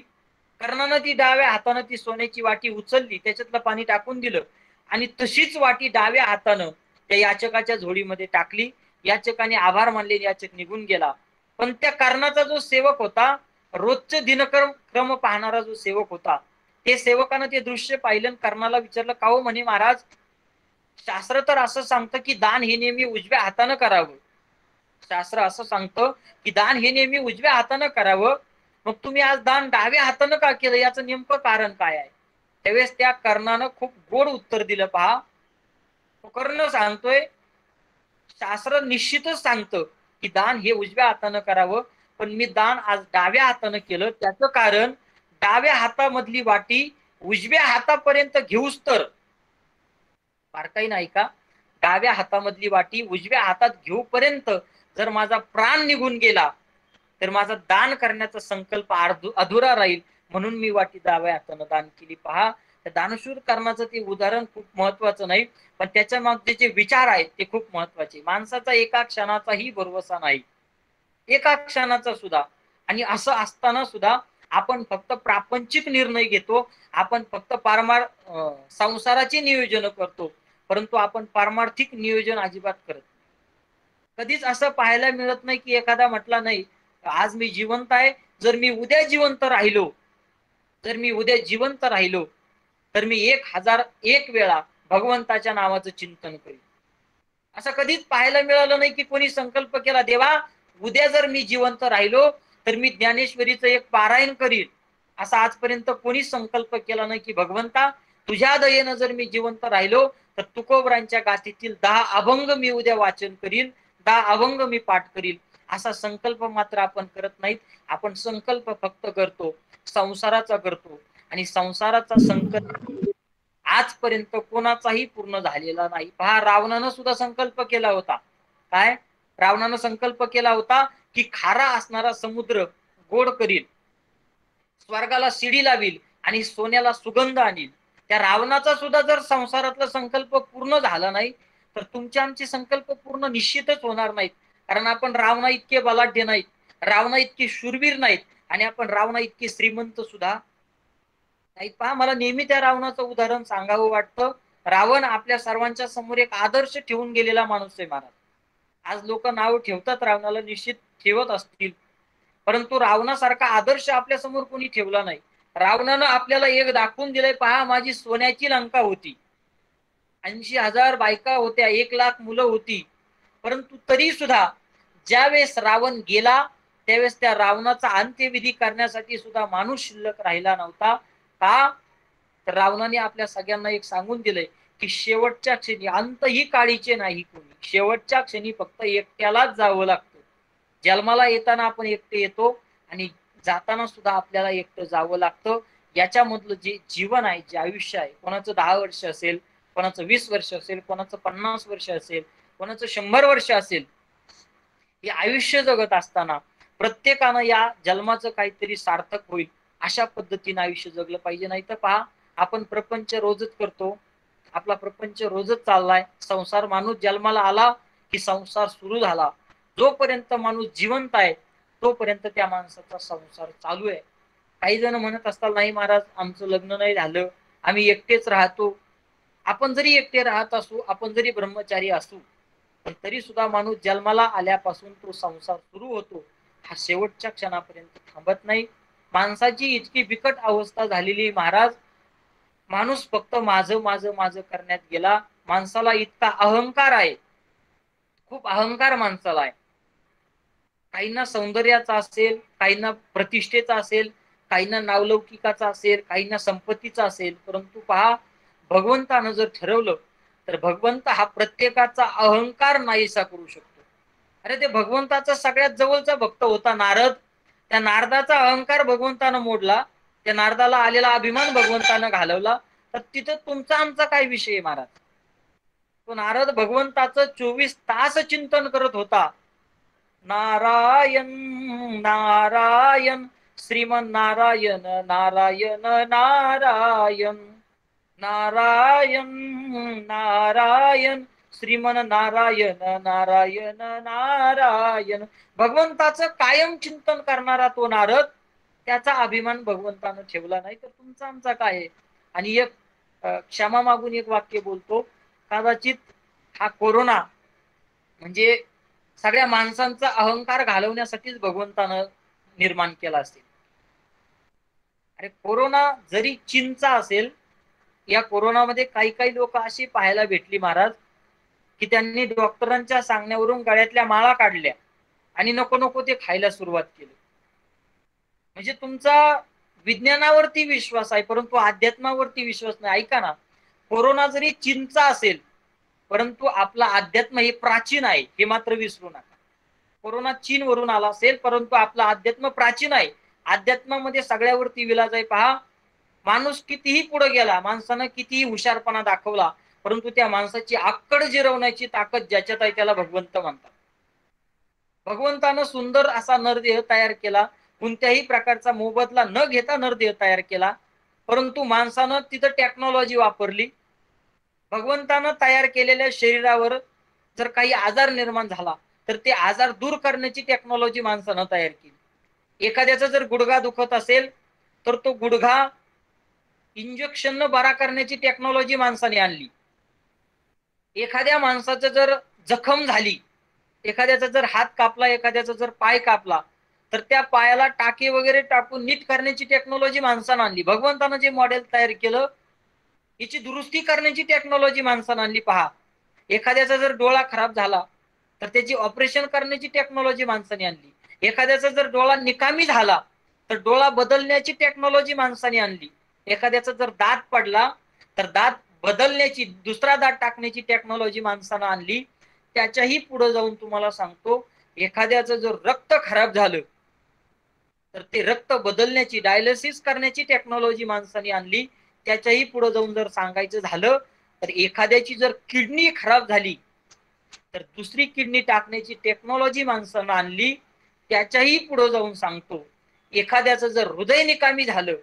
कर्णानं ती डाव्या हातानं ती सोन्याची वाटी उचलली, त्याच्यातलं पाणी टाकून दिलं आणि तशीच वाटी डाव्या हातानं त्या याचकाच्या झोळीमध्ये टाकली. याचकाने आभार मानले, याचक निघून गेला. पण त्या कर्णाचा जो सेवक होता, रोजचं दिनक्रम पाहणारा जो सेवक होता, ते सेवकानं ते दृश्य पाहिलं. कर्णाला विचारलं, का हो? म्हणे महाराज, शास्त्र तर असं सांगतं की दान हे नेहमी उजव्या हातानं करावं. शास्त्र असं सांगतं की दान हे नेहमी उजव्या हातानं करावं, मग तुम्ही आज दान डाव्या हातानं का केलं? याचं नेमकं कारण काय आहे? त्यावेळेस त्या कर्णानं खूप गोड उत्तर दिलं. पहा, कर्ण सांगतोय शास्त्र निश्चितच सांगतं की दान हे उजव्या हातानं करावं, पण मी दान आज डाव्या हातानं केलं. त्याचं कारण डाव्या हातामधली वाटी उजव्या हातापर्यंत घेऊस तर, बारकाई नाही का, डाव्या हातामधली वाटी उजव्या हातात घेऊपर्यंत जर माझा प्राण निघून गेला तर माझा दान करण्याचा संकल्प अधुरा राहील, म्हणून मी वाटी डाव्या हातानं दान केली. पहा, दानशूर कर्णाचं ते उदाहरण खूप महत्वाचं नाही, पण त्याच्या मागचे जे विचार आहेत ते खूप महत्वाचे. माणसाचा एका क्षणाचाही भरवसा नाही, एका क्षणाचा सुद्धा. आणि असं असताना सुद्धा आपण फक्त प्रापंचिक निर्णय घेतो, आपण फक्त संसाराचे नियोजन करतो, परंतु आपण पारमार्थिक नियोजन अजिबात करत नाही. कधीच असं पाहायला मिळत नाही की एखादा म्हटला, नाही आज मी जिवंत आहे, जर मी उद्या जिवंत राहिलो तर मी 1001 वेळा भगवंताच्या नावाचं चिंतन करील. असं कधीच पाहायला मिळालं नाही की कोणी संकल्प केला देवा उद्या जर मी जिवंत राहिलो तर मी ज्ञानेश्वरीचं एक पारायण करील. असा आजपर्यंत कोणीच संकल्प केला नाही की भगवंता तुझ्या दयेनं जर मी जिवंत राहिलो तर तुकोबरांच्या गाथीतील 10 अभंग मी उद्या वाचन करील, 10 अभंग मी पाठ करील. असा संकल्प मात्र आपण करत नाहीत. आपण संकल्प फक्त करतो संसाराचा करतो आणि संसाराचा संकल्प आजपर्यंत कोणाचाही पूर्ण झालेला नाही. पहा रावणानं सुद्धा संकल्प केला होता. काय रावणानं संकल्प केला होता की खारा असणारा समुद्र गोड करील, स्वर्गाला शिडी लावील आणि सोन्याला सुगंध आणील. त्या रावणाचा सुद्धा जर संसारातला संकल्प पूर्ण झाला नाही तर तुमचे आमचे संकल्प पूर्ण निश्चितच होणार नाहीत. कारण आपण रावणा इतके बलाढ्य नाहीत, रावणा इतके शूरवीर नाहीत आणि आपण रावणा इतके श्रीमंत सुद्धा नाही. पहा मला नेहमी त्या रावणाचं उदाहरण सांगावं वाटतं. रावण आपल्या सर्वांच्या समोर एक आदर्श ठेवून गेलेला माणूस आहे महाराज. आज लोक नाव ठेवतात रावणाला, निश्चित ठेवत असतील, परंतु रावणासारखा आदर्श आपल्या समोर कोणी ठेवला नाही. रावणानं आपल्याला एक दाखवून दिलंय, पहा माझी सोन्याची लंका होती, 80,000 बायका होत्या, 1,00,000 मुलं होती, परंतु तरी सुद्धा ज्यावेळेस रावण गेला त्यावेळेस त्या रावणाचा अंत्यविधी करण्यासाठी सुद्धा माणूस शिल्लक राहिला नव्हता. का तर रावणाने आपल्या सगळ्यांना एक सांगून दिलंय की शेवटच्या क्षणी अंत ही काळीचे नाही कोणी, शेवटच्या क्षणी फक्त एकट्यालाच जावं लागतं. जन्माला येताना आपण एकटे येतो आणि जाताना सुद्धा आपल्याला एकटं जावं लागतं. याच्यामधलं जे जीवन आहे, जे आयुष्य आहे, कोणाचं 10 वर्ष असेल, कोणाचं 20 वर्ष असेल, कोणाचं 50 वर्ष असेल, कोणाचं 100 वर्ष असेल, हे आयुष्य जगत असताना प्रत्येकानं या जन्माचं काहीतरी सार्थक होईल अशा पद्धतीने आयुष्य जगलं पाहिजे. नाही तर पहा आपण प्रपंच रोजच करतो, आपला प्रपंच रोजच चाललाय. संसार माणूस जन्माला आला की संसार सुरू झाला. जोपर्यंत माणूस जिवंत आहे तोपर्यंत त्या माणसाचा संसार चालू आहे. काही जण म्हणत असतात नाही महाराज आमचं लग्न नाही झालं, आम्ही एकटेच राहतो. आपण जरी एकटे राहत असू, आपण जरी ब्रह्मचारी असू, पण तरी सुद्धा माणूस जन्माला आल्यापासून तो संसार सुरू होतो, हा शेवटच्या क्षणापर्यंत थांबत नाही. माणसाची इतकी बिकट अवस्था झालेली महाराज, माणूस फक्त माझं माझं माझं करण्यात गेला. माणसाला इतका अहंकार आहे, खूप अहंकार माणसाला आहे. काहींना सौंदर्याचा असेल, काहींना प्रतिष्ठेचा असेल, काहींना नावलौकिकाचा असेल, काहींना संपत्तीचा असेल, परंतु पहा भगवंतानं जर ठरवलं तर भगवंत हा प्रत्येकाचा अहंकार नाहीसा करू शकतो. अरे ते भगवंताचा सगळ्यात जवळचा भक्त होता नारद, त्या नारदाचा अहंकार भगवंतानं मोडला, त्या नारदाला आलेला अभिमान भगवंतानं घालवला, तर तिथं तुमचा आमचा काय विषय आहे महाराज. तो नारद भगवंताचं 24 तास चिंतन करत होता. नारायण नारायण श्रीमन नारायण नारायण नारायण नारायण नारायण श्रीमन नारायण नारायण नारायण. भगवंताचं कायम चिंतन करणारा तो नारद, त्याचा अभिमान भगवंतानं ठेवला नाही तर तुमचा आमचा काय आहे. आणि एक क्षमा मागून एक वाक्य बोलतो, कदाचित हा कोरोना म्हणजे सगळ्या माणसांचा अहंकार घालवण्यासाठीच भगवंतानं निर्माण केला असेल. अरे कोरोना जरी चीनचा असेल, या कोरोनामध्ये काही काही लोक अशी पाहायला भेटली महाराज की त्यांनी डॉक्टरांच्या सांगण्यावरून गळ्यातल्या माळा काढल्या आणि नको नको ते खायला सुरुवात केली. म्हणजे तुमचा विज्ञानावरती विश्वास आहे परंतु अध्यात्मावरती विश्वास नाही. ऐका ना, कोरोना जरी चीनचा असेल परंतु आपला अध्यात्म हे प्राचीन आहे, हे मात्र विसरू नका. कोरोना चीन वरून आला असेल परंतु आपला अध्यात्म प्राचीन आहे. अध्यात्मामध्ये सगळ्यावरती विलाज आहे. पहा माणूस कितीही पुढे गेला, माणसानं कितीही हुशारपणा दाखवला, परंतु त्या माणसाची आक्कड जिरवण्याची ताकद ज्याच्यात आहे त्याला भगवंत म्हणतात. भगवंतानं सुंदर असा नरदेह तयार केला, कोणत्याही प्रकारचा मोबदला न घेता नरदेह तयार केला, परंतु माणसानं तिथं टेक्नॉलॉजी वापरली. भगवंतानं तयार केलेल्या शरीरावर जर काही आजार निर्माण झाला तर ते आजार दूर करण्याची टेक्नॉलॉजी माणसानं तयार केली. एखाद्याचा जर गुडघा दुखत असेल तर तो गुडघा इंजेक्शन न बरा करण्याची टेक्नॉलॉजी माणसाने आणली. एखाद्या माणसाचं जर जखम झाली, एखाद्याचा जर हात कापला, एखाद्याचा जर पाय कापला, तर त्या पायाला टाके वगैरे टाकून नीट करण्याची टेक्नॉलॉजी माणसानं आणली. भगवंतानं जे मॉडेल तयार केलं हिची दुरुस्ती करण्याची टेक्नॉलॉजी माणसानं आणली पहा. एखाद्याचा जर डोळा खराब झाला तर त्याची ऑपरेशन करण्याची टेक्नॉलॉजी माणसाने आणली. एखाद्याचा जर डोळा निकामी झाला तर डोळा बदलण्याची टेक्नॉलॉजी माणसाने आणली. एखाद्याचा जर दात पडला तर दात बदलण्याची, दुसरा दात टाकण्याची टेक्नॉलॉजी माणसानं आणली. त्याच्याही पुढे जाऊन तुम्हाला सांगतो, एखाद्याचं जर रक्त खराब झालं तर ते रक्त बदलण्याची, डायलिसिस करण्याची टेक्नॉलॉजी माणसाने आणली. त्याच्याही पुढे जाऊन जर सांगायचं झालं तर एखाद्याची जर किडनी खराब झाली तर दुसरी किडनी टाकण्याची टेक्नॉलॉजी माणसानं आणली. त्याच्याही पुढे जाऊन सांगतो, एखाद्याचं जर हृदय निकामी झालं,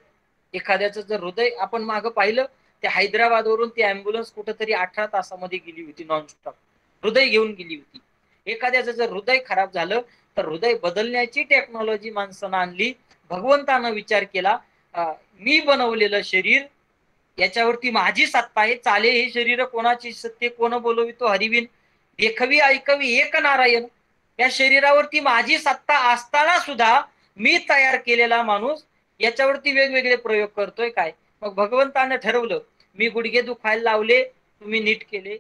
एखाद्याचं जर हृदय, आपण मागं पाहिलं ते हैदराबादवरून ती अँब्युलन्स कुठेतरी 18 तासामध्ये गेली होती, नॉनस्टॉप हृदय घेऊन गेली होती. एखाद्याचं जर हृदय खराब झालं तर हृदय बदलण्याची टेक्नॉलॉजी माणसानं आणली. भगवंतानं विचार केला, मी बनवलेलं शरीर, याच्यावरती माझी सत्ता आहे, चाले हे शरीर कोणाची सत्ते, कोण बोलवितो हरिविन, देखवी ऐकवी एक नारायण. या शरीरावरती माझी सत्ता असताना सुद्धा मी तयार केलेला माणूस याच्यावरती वेगवेगळे प्रयोग करतोय काय. मग भगवंतानं ठरवलं, मी गुडघे दुखायला लावले, तुम्ही नीट केले.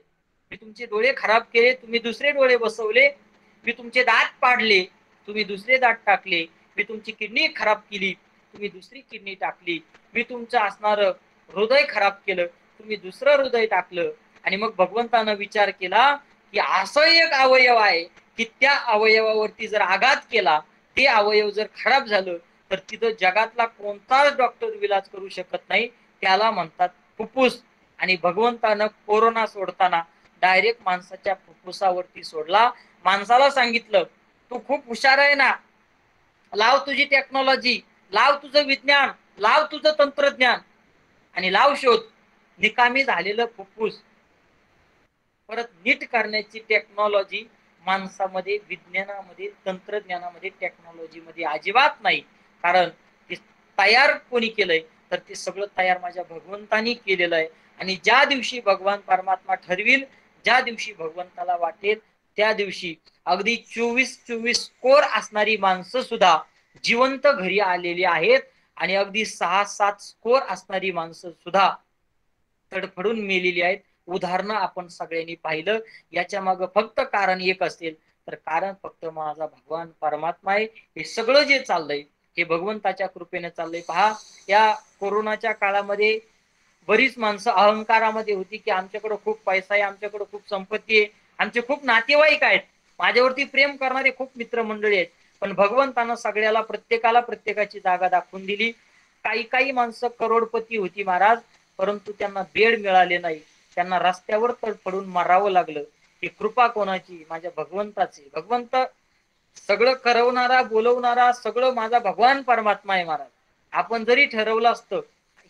मी तुमचे डोळे खराब केले, तुम्ही दुसरे डोळे बसवले. मी तुमचे दात पाडले, तुम्ही दुसरे दात टाकले. मी तुमची किडनी खराब केली, तुम्ही दुसरी किडनी टाकली. मी तुमचं असणार हृदय खराब केलं, तुम्ही दुसरं हृदय टाकलं. आणि मग भगवंतानं विचार केला की असं एक अवयव आहे की त्या अवयवावरती जर आघात केला, ते अवयव जर खराब झालं तर तिथं जगातला कोणताच डॉक्टर विलाज करू शकत नाही. त्याला म्हणतात फुफ्फुस. आणि भगवंतानं कोरोना सोडताना डायरेक्ट माणसाच्या फुफ्फुसावरती सोडला. माणसाला सांगितलं, तू खूप हुशार आहे ना, लाव तुझी टेक्नॉलॉजी, लाव तुझं विज्ञान, लाव तुझं तंत्रज्ञान आणि लाव शोध. निकामी झालेलं फुफ्फुस परत नीट करण्याची टेक्नॉलॉजी माणसामध्ये, विज्ञानामध्ये, तंत्रज्ञानामध्ये, टेक्नॉलॉजीमध्ये अजिबात नाही. कारण ते तयार कोणी केलंय तर ते सगळं तयार माझ्या भगवंतानी केलेलं आहे. आणि ज्या दिवशी भगवान परमात्मा ठरविल, ज्या दिवशी भगवंताला वाटेल, त्या दिवशी अगदी 24-24 कोर असणारी माणसं सुद्धा जिवंत घरी आलेली आहेत. आणि अगदी 6-7 स्कोर असणारी माणसं सुद्धा तडफडून मेलेली आहेत. उदाहरणं आपण सगळ्यांनी पाहिलं. याच्या मागे फक्त कारण एक असेल तर कारण फक्त माझा भगवान परमात्मा आहे. हे सगळं जे चाललंय हे भगवंताच्या कृपेने चाललंय. पहा, या कोरोनाच्या काळामध्ये बरीच माणसं अहंकारामध्ये होती की आमच्याकडे खूप पैसा आहे, आमच्याकडे खूप संपत्ती आहे, आमचे खूप नातेवाईक आहेत, माझ्यावरती प्रेम करणारे खूप मित्रमंडळी आहेत. पण भगवंतानं सगळ्याला, प्रत्येकाला प्रत्येकाची जागा दाखवून दिली. काही माणसं करोडपती होती महाराज, परंतु त्यांना बेड मिळाले नाही, त्यांना रस्त्यावर तडफडून मरावं लागलं. ही कृपा कोणाची? माझ्या भगवंताची. भगवंत सगळं करवणारा, बोलवणारा, सगळं माझा भगवान परमात्मा आहे महाराज. आपण जरी ठरवलं असतं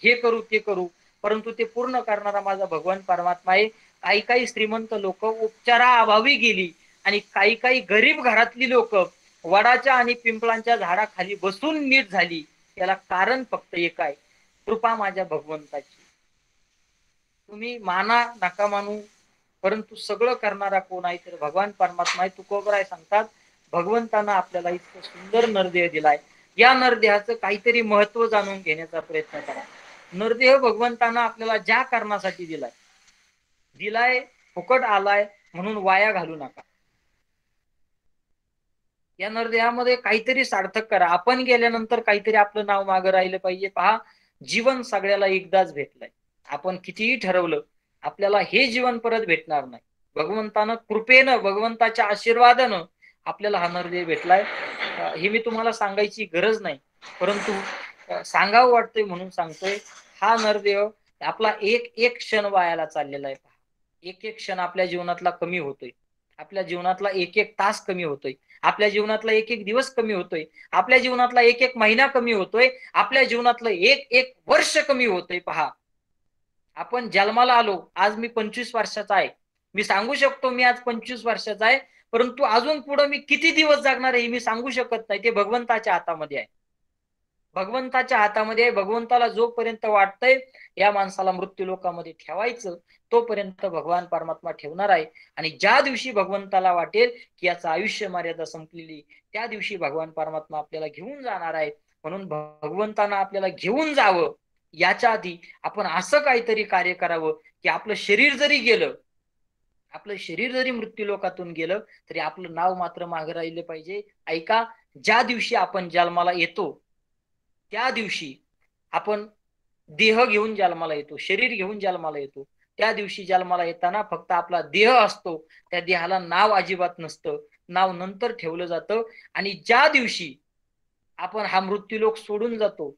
हे करू ते करू, परंतु ते पूर्ण करणारा माझा भगवान परमात्मा आहे. काही श्रीमंत लोक उपचाराअभावी गेली आणि काही गरीब घरातली लोक वडाच्या आणि पिंपळांच्या झाडाखाली बसून नीट झाली. याला कारण फक्त एक आहे, कृपा माझ्या भगवंताची. तुम्ही माना नका मानू, परंतु सगळं करणारा कोण आहे तर भगवान परमात्मा आहे. तुकोबराय सांगतात, भगवंतानं आपल्याला इतकं सुंदर नरदेह दिलाय, या नरदेहाचं काहीतरी महत्व जाणून घेण्याचा प्रयत्न करा. नरदेह भगवंतानं आपल्याला ज्या कारणासाठी दिलाय फुकट आलाय म्हणून वाया घालू नका. या नरदेहामध्ये काहीतरी सार्थक करा. आपण गेल्यानंतर काहीतरी आपलं नाव मागं राहिलं पाहिजे. पहा, जीवन सगळ्याला एकदाच भेटलंय. आपण कितीही ठरवलं आपल्याला हे जीवन परत भेटणार नाही. भगवंतानं कृपेनं, भगवंताच्या आशीर्वादानं आपल्याला हा नरदेह भेटलाय. हे मी तुम्हाला सांगायची गरज नाही, परंतु सांगावं वाटतंय म्हणून सांगतोय. हा नरदेह आपला एक क्षण वायाला चाललेला आहे. एक क्षण आपल्या जीवनातला कमी होतोय, आपल्या जीवनातला एक तास कमी होतोय, आपल्या जीवनातला एक दिवस कमी होतोय, आपल्या जीवनातला एक महिना कमी होतोय, आपल्या जीवनातलं एक वर्ष कमी होतोय. पहा, आपण जन्माला आलो, आज मी 25 वर्षाचा आहे, मी सांगू शकतो मी आज 25 वर्षाचा आहे, परंतु अजून पुढे मी किती दिवस जगणार आहे हे मी सांगू शकत नाही. ते भगवंताच्या हातामध्ये आहे, भगवंताच्या हातामध्ये आहे. भगवंताला जोपर्यंत वाटतंय या माणसाला मृत्यू लोकामध्ये ठेवायचं, तोपर्यंत भगवान परमात्मा ठेवणार आहे. आणि ज्या दिवशी भगवंताला वाटेल की याचं आयुष्य मर्यादा संपलेली, त्या दिवशी भगवान परमात्मा आपल्याला घेऊन जाणार आहे. म्हणून भगवंतानं आपल्याला घेऊन जावं याच्या आधी आपण असं काहीतरी कार्य करावं की आपलं शरीर जरी गेलं, आपलं शरीर जरी मृत्यू लोकातून गेलं तरी आपलं नाव मात्र मागे राहिलं पाहिजे. ऐका, ज्या दिवशी आपण जन्माला येतो त्या दिवशी आपण देह घेऊन जन्माला येतो, शरीर घेऊन जन्माला येतो. त्या दिवशी जन्माला येताना फक्त आपला देह असतो, त्या देहाला नाव अजिबात नसतं. नाव नंतर ठेवलं जातं. आणि ज्या दिवशी आपण हा मृत्यूलोक सोडून जातो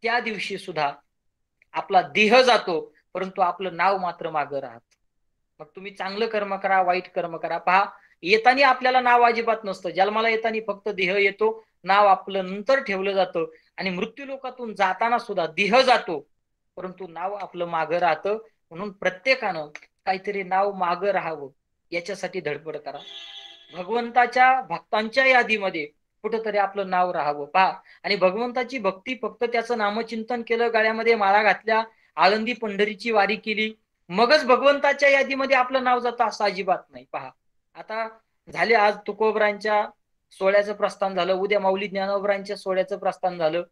त्या दिवशी सुद्धा आपला देह जातो, परंतु आपलं नाव मात्र मागं राहत. मग तुम्ही चांगलं कर्म करा, वाईट कर्म करा, पहा येताना आपल्याला नाव अजिबात नसतं. जन्माला येताना फक्त देह येतो, नाव आपलं नंतर ठेवलं जातं. आणि मृत्यू लोकातून जाताना सुद्धा देह जातो, परंतु नाव आपलं मागं राहतं. म्हणून प्रत्येकानं काहीतरी नाव मागं राहावं याच्यासाठी धडपड करा. भगवंताच्या भक्तांच्या यादीमध्ये कुठंतरी आपलं नाव राहावं पहा. आणि भगवंताची भक्ती फक्त त्याचं नामचिंतन केलं, गळ्यामध्ये माळा घातल्या, आळंदी पंढरीची वारी केली, मगच भगवंताच्या यादीमध्ये आपलं नाव जातं असं अजिबात नाही. पहा आता झाले, आज तुकोबरांच्या सोहळ्याचं प्रस्थान झालं, उद्या माऊली ज्ञानोबरांच्या सोहळ्याचं प्रस्थान झालं.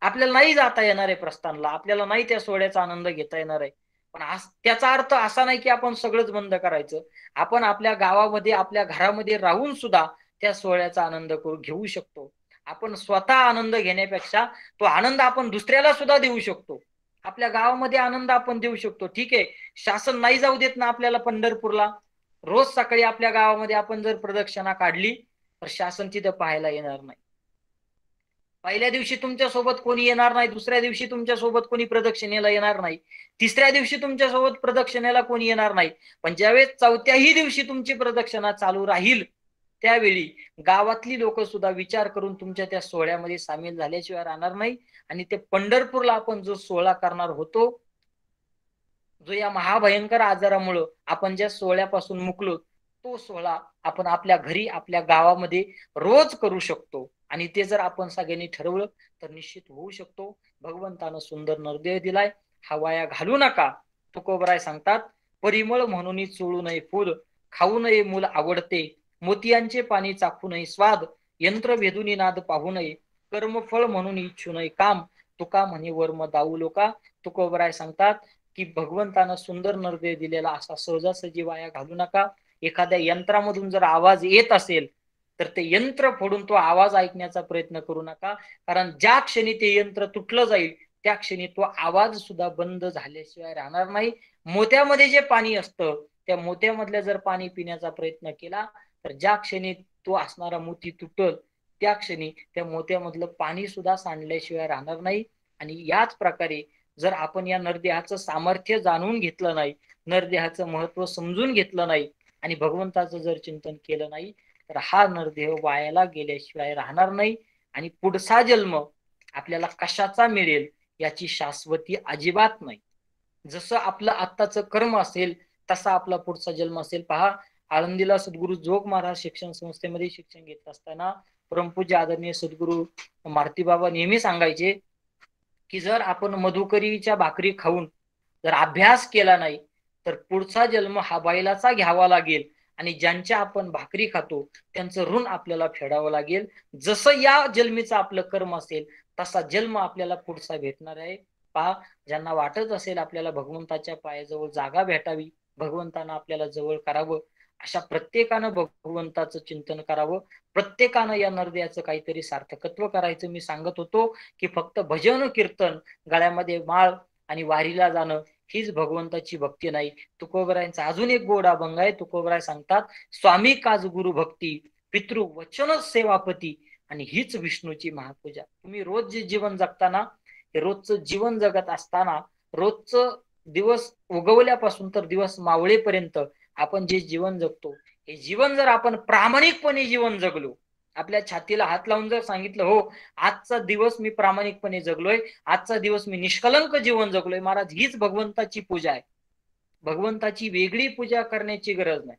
आपल्याला नाही जाता येणार आहे प्रस्थानला, आपल्याला नाही त्या सोहळ्याचा आनंद घेता येणार आहे. पण त्याचा अर्थ असा नाही की आपण सगळंच बंद करायचं. आपण आपल्या गावामध्ये, आपल्या घरामध्ये राहून सुद्धा त्या सोहळ्याचा आनंद घेऊ शकतो. आपण स्वतः आनंद घेण्यापेक्षा तो आनंद आपण दुसऱ्याला सुद्धा देऊ शकतो. आपल्या गावामध्ये आनंद आपण देऊ शकतो. ठीक आहे, शासन नाही जाऊ देत ना आपल्याला पंढरपूरला. रोज सकाळी आपल्या गावामध्ये आपण जर प्रदक्षिणा काढली तर शासन तिथं पाहायला येणार नाही. पहिल्या दिवशी तुमच्या सोबत कोणी येणार नाही, दुसऱ्या दिवशी तुमच्या सोबत कोणी प्रदक्षिणेला येणार नाही, तिसऱ्या दिवशी तुमच्या सोबत प्रदक्षिणेला कोणी येणार नाही. पण ज्यावेळेस चौथ्याही दिवशी तुमची प्रदक्षिणा चालू राहील त्यावेळी गावातली लोक सुद्धा विचार करून तुमच्या त्या सोहळ्यामध्ये सामील झाल्याशिवाय राहणार नाही. आणि ते पंढरपूरला आपण जो सोहळा करणार होतो, जो या महाभयंकर आजारामुळं आपण ज्या सोहळ्यापासून मुकलो, तो सोहळा आपण आपल्या घरी, आपल्या गावामध्ये रोज करू शकतो. आणि ते जर आपण सगळ्यांनी ठरवलं तर निश्चित होऊ शकतो. भगवंतानं सुंदर नरदेह दिलाय, हा वाया घालू नका. तुकोबराय सांगतात, परिमळ म्हणून चोळू नये फूल, खाऊ नये मूल आवडते, मोतियांचे पाणी चाखू नये स्वाद, यंत्र भेदून नाद पाहू नये, कर्मफळ म्हणून इच्छू नये काम, तुका म्हणे वर्म दाऊ लोका. तुकोबराय सांगतात की भगवंतानं सुंदर नरदेह दिलेला असा सहजासहजी वाया घालू नका. एखाद्या यंत्रामधून जर आवाज येत असेल तर ते यंत्र फोडून तो आवाज ऐकण्याचा प्रयत्न करू नका. कारण ज्या क्षणी ते यंत्र तुटलं जाईल त्या क्षणी तो आवाज सुद्धा बंद झाल्याशिवाय राहणार नाही. मोत्यामध्ये जे पाणी असतं त्या मोत्यामधल्या जर पाणी पिण्याचा प्रयत्न केला तर ज्या क्षणी तो असणारा मोती तुटल त्या क्षणी त्या मोत्यामधलं पाणी सुद्धा सांडल्याशिवाय राहणार नाही. आणि याच प्रकारे जर आपण या नरदेहाचं सामर्थ्य जाणून घेतलं नाही, नरदेहाचं महत्व समजून घेतलं नाही आणि भगवंताचं जर चिंतन केलं नाही तर हा नरदेह वायाला गेल्याशिवाय राहणार नाही. आणि पुढचा जन्म आपल्याला कशाचा मिळेल याची शाश्वती अजिबात नाही. जसं आपलं आत्ताचं कर्म असेल तसा आपला पुढचा जन्म असेल. पहा, आळंदीला सद्गुरू जोग महाराज शिक्षण संस्थेमध्ये शिक्षण घेत असताना परमपूज्य आदरणीय सद्गुरू मारुती बाबा नेहमी सांगायचे की जर आपण मधुकरीच्या भाकरी खाऊन जर अभ्यास केला नाही तर पुढचा जन्म हा बैलाचा घ्यावा लागेल आणि ज्यांच्या आपण भाकरी खातो त्यांचं ऋण आपल्याला फेडावं लागेल. जसं या जन्मीचं आपलं कर्म असेल तसा जन्म आपल्याला पुढचा भेटणार आहे. पहा, ज्यांना वाटत असेल आपल्याला भगवंताच्या पायाजवळ जागा भेटावी, भगवंतानं आपल्याला जवळ करावं, अशा प्रत्येकानं भगवंताचं चिंतन करावं. प्रत्येकानं या नरदेहाचं काहीतरी सार्थकत्व करायचं. मी सांगत होतो की फक्त भजन कीर्तन, गळ्यामध्ये माळ आणि वारीला जाणं हीच भगवंताची भक्ती नाही. तुकोबरायांचा अजून एक गोड अभंग आहे. तुकोबराय सांगतात, स्वामी काज गुरु भक्ती, पितृ वचन सेवापती, आणि हीच विष्णूची महापूजा. तुम्ही रोज जे जीवन जगताना, हे रोजचं जीवन जगत असताना, रोजचं दिवस उगवल्यापासून तर दिवस मावळेपर्यंत आपण जे जीवन जगतो, हे जीवन जर आपण प्रामाणिकपणे जीवन जगलो, आपल्या छातीला हात लावून जर सांगितलं, हो आजचा दिवस मी प्रामाणिकपणे जगलोय, आजचा दिवस मी निष्कलंक जीवन जगलोय महाराज, हीच भगवंताची पूजा आहे. भगवंताची वेगळी पूजा करण्याची गरज नाही.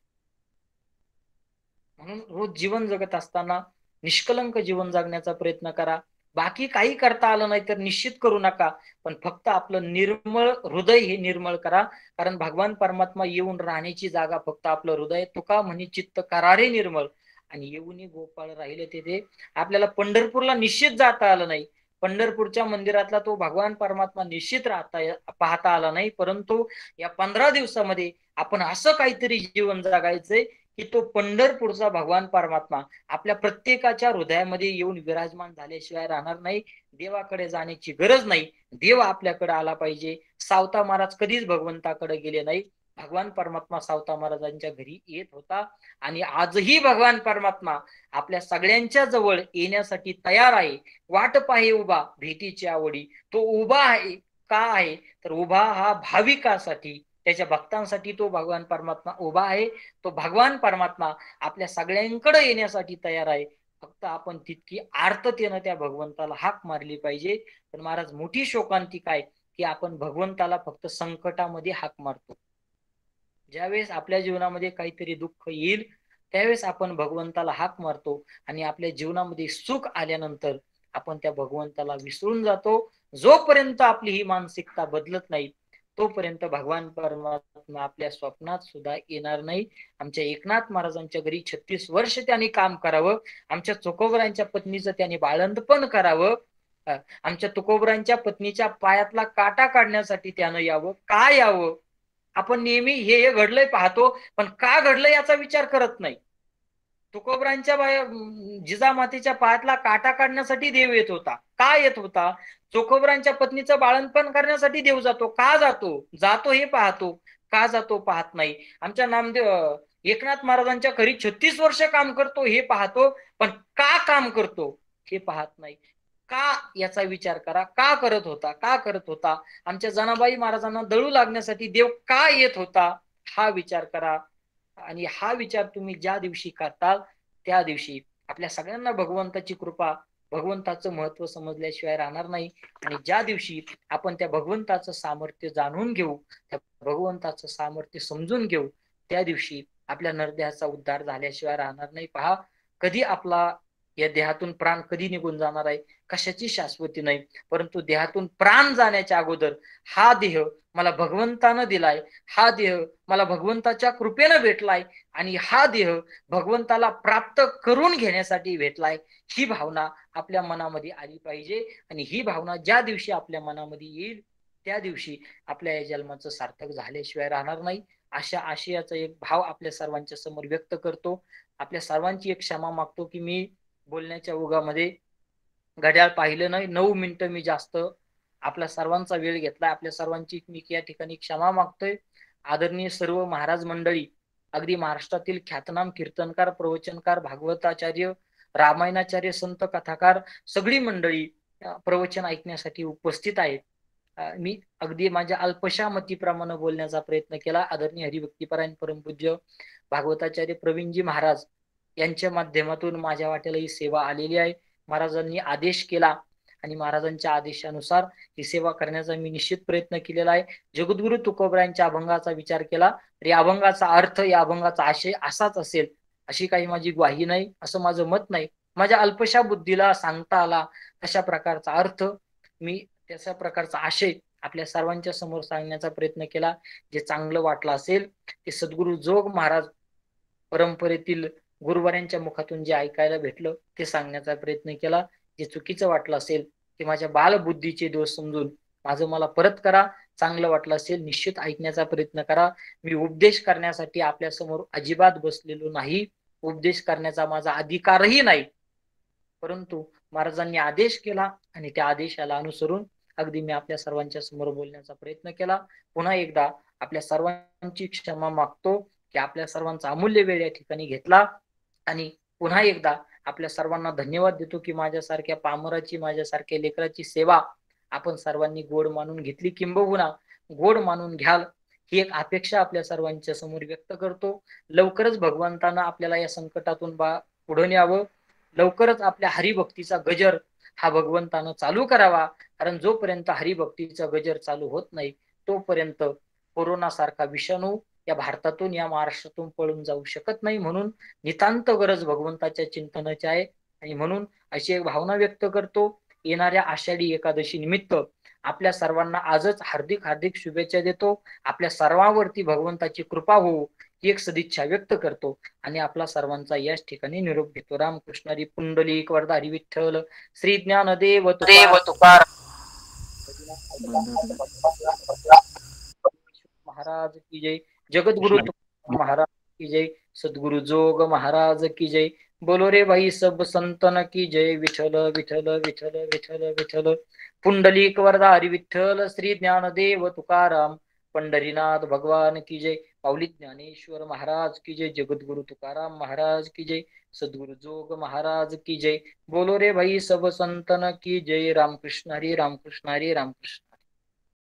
म्हणून रोज जीवन जगत असताना निष्कलंक जीवन जगण्याचा प्रयत्न करा. बाकी काही करता आलं नाही तर निश्चित करू नका, पण फक्त आपलं निर्मळ हृदय हे निर्मळ करा. कारण भगवान परमात्मा येऊन राहण्याची जागा फक्त आपलं हृदय. तुका म्हणे चित्त करारे निर्मळ, आणि येऊन गोपाळ राहिले तिथे. आपल्याला पंढरपूरला निश्चित जाता आलं नाही पंढरपूरच्या मंदिरातला तो भगवान परमात्मा निश्चित पाहता आला नाही, परंतु या 15 दिवसामध्ये आपण असं काहीतरी जीवन जगायचंय की तो पंढरपूरचा भगवान परमात्मा आपल्या प्रत्येकाच्या हृदयामध्ये येऊन विराजमान झाल्याशिवाय राहणार नाही. देवाकडे जाण्याची गरज नाही, देव आपल्याकडे आला पाहिजे. सावता महाराज कधीच भगवंताकडे गेले नाही, भगवान परमात्मा सावता महाराजांच्या घरी येत होता. आणि आजही भगवान परमात्मा आपल्या सगळ्यांच्या जवळ येण्यासाठी तयार आहे. वाट पाहे उभा भेटीची आवडी. तो उभा आहे का आहे तर उभा हा भाविकासाठी, त्याच्या भक्तांसाठी तो भगवान परमात्मा उभा आहे. तो भगवान परमात्मा आपल्या सगळ्यांकडे येण्यासाठी तयार आहे. फक्त आपण तितकी आर्ततेनं त्या भगवंताला हाक मारली पाहिजे. पण महाराज मोठी शोकांती काय की आपण भगवंताला फक्त संकटामध्ये हाक मारतो. ज्यावेळेस आपल्या जीवनामध्ये काहीतरी दुःख येईल त्यावेळेस आपण भगवंताला हाक मारतो आणि आपल्या जीवनामध्ये सुख आल्यानंतर आपण त्या भगवंताला विसरून जातो. जोपर्यंत आपली ही मानसिकता बदलत नाही तोपर्यंत भगवान परमात्मा आपल्या स्वप्नात सुद्धा येणार नाही. आमच्या एकनाथ महाराजांच्या घरी 36 वर्ष त्यांनी काम करावं. आमच्या तुकोबरांच्या पत्नीचं त्यांनी बाळंतपण करावं. आमच्या तुकोबरांच्या पत्नीच्या पायातला काटा काढण्यासाठी त्यानं यावं. का यावं? आपण नेहमी हे घडलंय पाहतो, पण का घडलंय याचा विचार करत नाही. तुकोबरांच्या जिजामातेच्या पायातला काटा काढण्यासाठी देव येत होता. का येत होता? तुकोबरांच्या पत्नीचं बाळंतपण करण्यासाठी देव जातो. का जातो? जातो हे पाहतो. का जातो पाहत नाही. आमच्या नामदेव एकनाथ महाराजांच्या घरी 36 वर्ष काम करतो हे पाहतो, पण का काम करतो हे पाहत नाही. का याचा विचार करा. का करत होता? का करत होता? आमच्या जनाबाई महाराजांना दळू लागण्यासाठी देव का येत होता हा विचार करा. आणि हा विचार तुम्ही ज्या दिवशी करताल त्या दिवशी आपल्या सगळ्यांना भगवंताची कृपा, भगवंताचं महत्व समजल्याशिवाय राहणार नाही. आणि ज्या दिवशी आपण त्या भगवंताचं सामर्थ्य जाणून घेऊ, त्या भगवंताचं सामर्थ्य समजून घेऊ, त्या दिवशी आपल्या नरदेहाचा उद्धार झाल्याशिवाय राहणार नाही. पहा, कधी आपला या देहातून प्राण कधी निघून जाणार आहे कशाची शाश्वती नाही. परंतु देहातून प्राण जाण्याच्या अगोदर हा देह मला भगवंतानं दिलाय, हा देह मला भगवंताच्या कृपेनं भेटलाय आणि हा देह भगवंताला प्राप्त करून घेण्यासाठी भेटलाय, ही भावना आपल्या मनामध्ये आली पाहिजे. आणि ही भावना ज्या दिवशी आपल्या मनामध्ये येईल त्या दिवशी आपल्या या जन्माचं सार्थक झाल्याशिवाय राहणार नाही. अशा आशयाचा एक भाव आपल्या सर्वांच्या समोर व्यक्त करतो. आपल्या सर्वांची एक क्षमा मागतो की मी बोलण्याच्या ओघामध्ये घड्याळ पाहिलं नाही. 9 मिनिटं मी जास्त आपल्या सर्वांचा वेळ घेतलाय. आपल्या सर्वांची मी या ठिकाणी क्षमा मागतोय. आदरणीय सर्व महाराज मंडळी, अगदी महाराष्ट्रातील ख्यातनाम कीर्तनकार, प्रवचनकार, भागवताचार्य, रामायणाचार्य, संत कथाकार सगळी मंडळी प्रवचन ऐकण्यासाठी उपस्थित आहेत. मी अगदी माझ्या अल्पशा मतीप्रमाणे बोलण्याचा प्रयत्न केला. आदरणीय हरिभक्तीपरायण परमपूज्य भागवताचार्य प्रवीणजी महाराज यांच्या माध्यमातून माझ्या वाट्याला ही सेवा आलेली आहे. महाराजांनी आदेश केला आणि महाराजांच्या आदेशानुसार ही सेवा करण्याचा मी निश्चित प्रयत्न केलेला आहे. जगद्गुरु तुकोबरायांच्या अभंगाचा विचार केला तर या अभंगाचा अर्थ, या अभंगाचा आशय असाच असेल अशी काही माझी ग्वाही नाही, असं माझं मत नाही. माझ्या अल्पशा बुद्धीला सांगता आला तशा प्रकारचा अर्थ, मी तशा प्रकारचा आशय आपल्या सर्वांच्या समोर सांगण्याचा प्रयत्न केला. जे चांगलं वाटलं असेल ते सद्गुरु जोग महाराज परंपरेतील गुरुवाऱ्यांच्या मुखातून जे ऐकायला भेटलं ते सांगण्याचा प्रयत्न केला. जे चुकीचं वाटलं असेल ते माझ्या बालबुद्धीचे दोष समजून माझं मला परत करा. चांगलं वाटलं असेल निश्चित ऐकण्याचा प्रयत्न करा. मी उपदेश करण्यासाठी आपल्या समोर अजिबात बसलेलो नाही, उपदेश करण्याचा माझा अधिकारही नाही. परंतु महाराजांनी आदेश केला आणि त्या आदेशाला अनुसरून अगदी मी आपल्या सर्वांच्या समोर बोलण्याचा प्रयत्न केला. पुन्हा एकदा आपल्या सर्वांची क्षमा मागतो की आपल्या सर्वांचा अमूल्य वेळ या ठिकाणी घेतला. आणि पुन्हा एकदा आपल्या सर्वांना धन्यवाद देतो की माझ्यासारख्या पामराची, माझ्यासारख्या लेकराची सेवा आपण सर्वांनी गोड मानून घेतली, किंबहुना गोड मानून घ्याल ही एक अपेक्षा आपल्या सर्वांच्या समोर व्यक्त करतो. लवकरच भगवंतानं आपल्याला या संकटातून पुढे न्यावं. लवकरच आपल्या हरिभक्तीचा गजर हा भगवंतानं चालू करावा. कारण जोपर्यंत हरिभक्तीचा गजर चालू होत नाही तोपर्यंत कोरोना सारखा विषाणू या भारतातून, या महाराष्ट्रातून पळून जाऊ शकत नाही. म्हणून नितांत गरज भगवंताच्या चिंतनाची आहे. आणि म्हणून अशी एक भावना व्यक्त करतो. येणाऱ्या आषाढी एकादशी निमित्त आपल्या सर्वांना आजच हार्दिक हार्दिक शुभेच्छा देतो. आपल्या सर्वांवरती भगवंताची कृपा होऊ एक सदिच्छा व्यक्त करतो आणि आपला सर्वांचा याच ठिकाणी निरोप घेतो. रामकृष्ण हरी. पुंडलिक वरदारी विठ्ठल श्री ज्ञानदेव तुकार महाराज की जय. जगद्गुरु महाराज की जय. सद्गुरु जोग महाराज की जय. बोलो रे भाई सब संतन की जय. विठ्ठल विठ्ठल विठ्ठल विठ्ठल विठ्ठल. पुंडलिक वरदारी विठ्ठल श्री ज्ञानदेव तुकाराम पंढरीनाथ भगवान की जय. पाऊली ज्ञानेश्वर महाराज की जय. जगद्गुरु तुकाराम महाराज की जय. सद्गुरु जोग महाराज की जय. बोलो रे भाई सब संतन की जय. रामकृष्ण हरी. रामकृष्ण हरी. रामकृष्ण.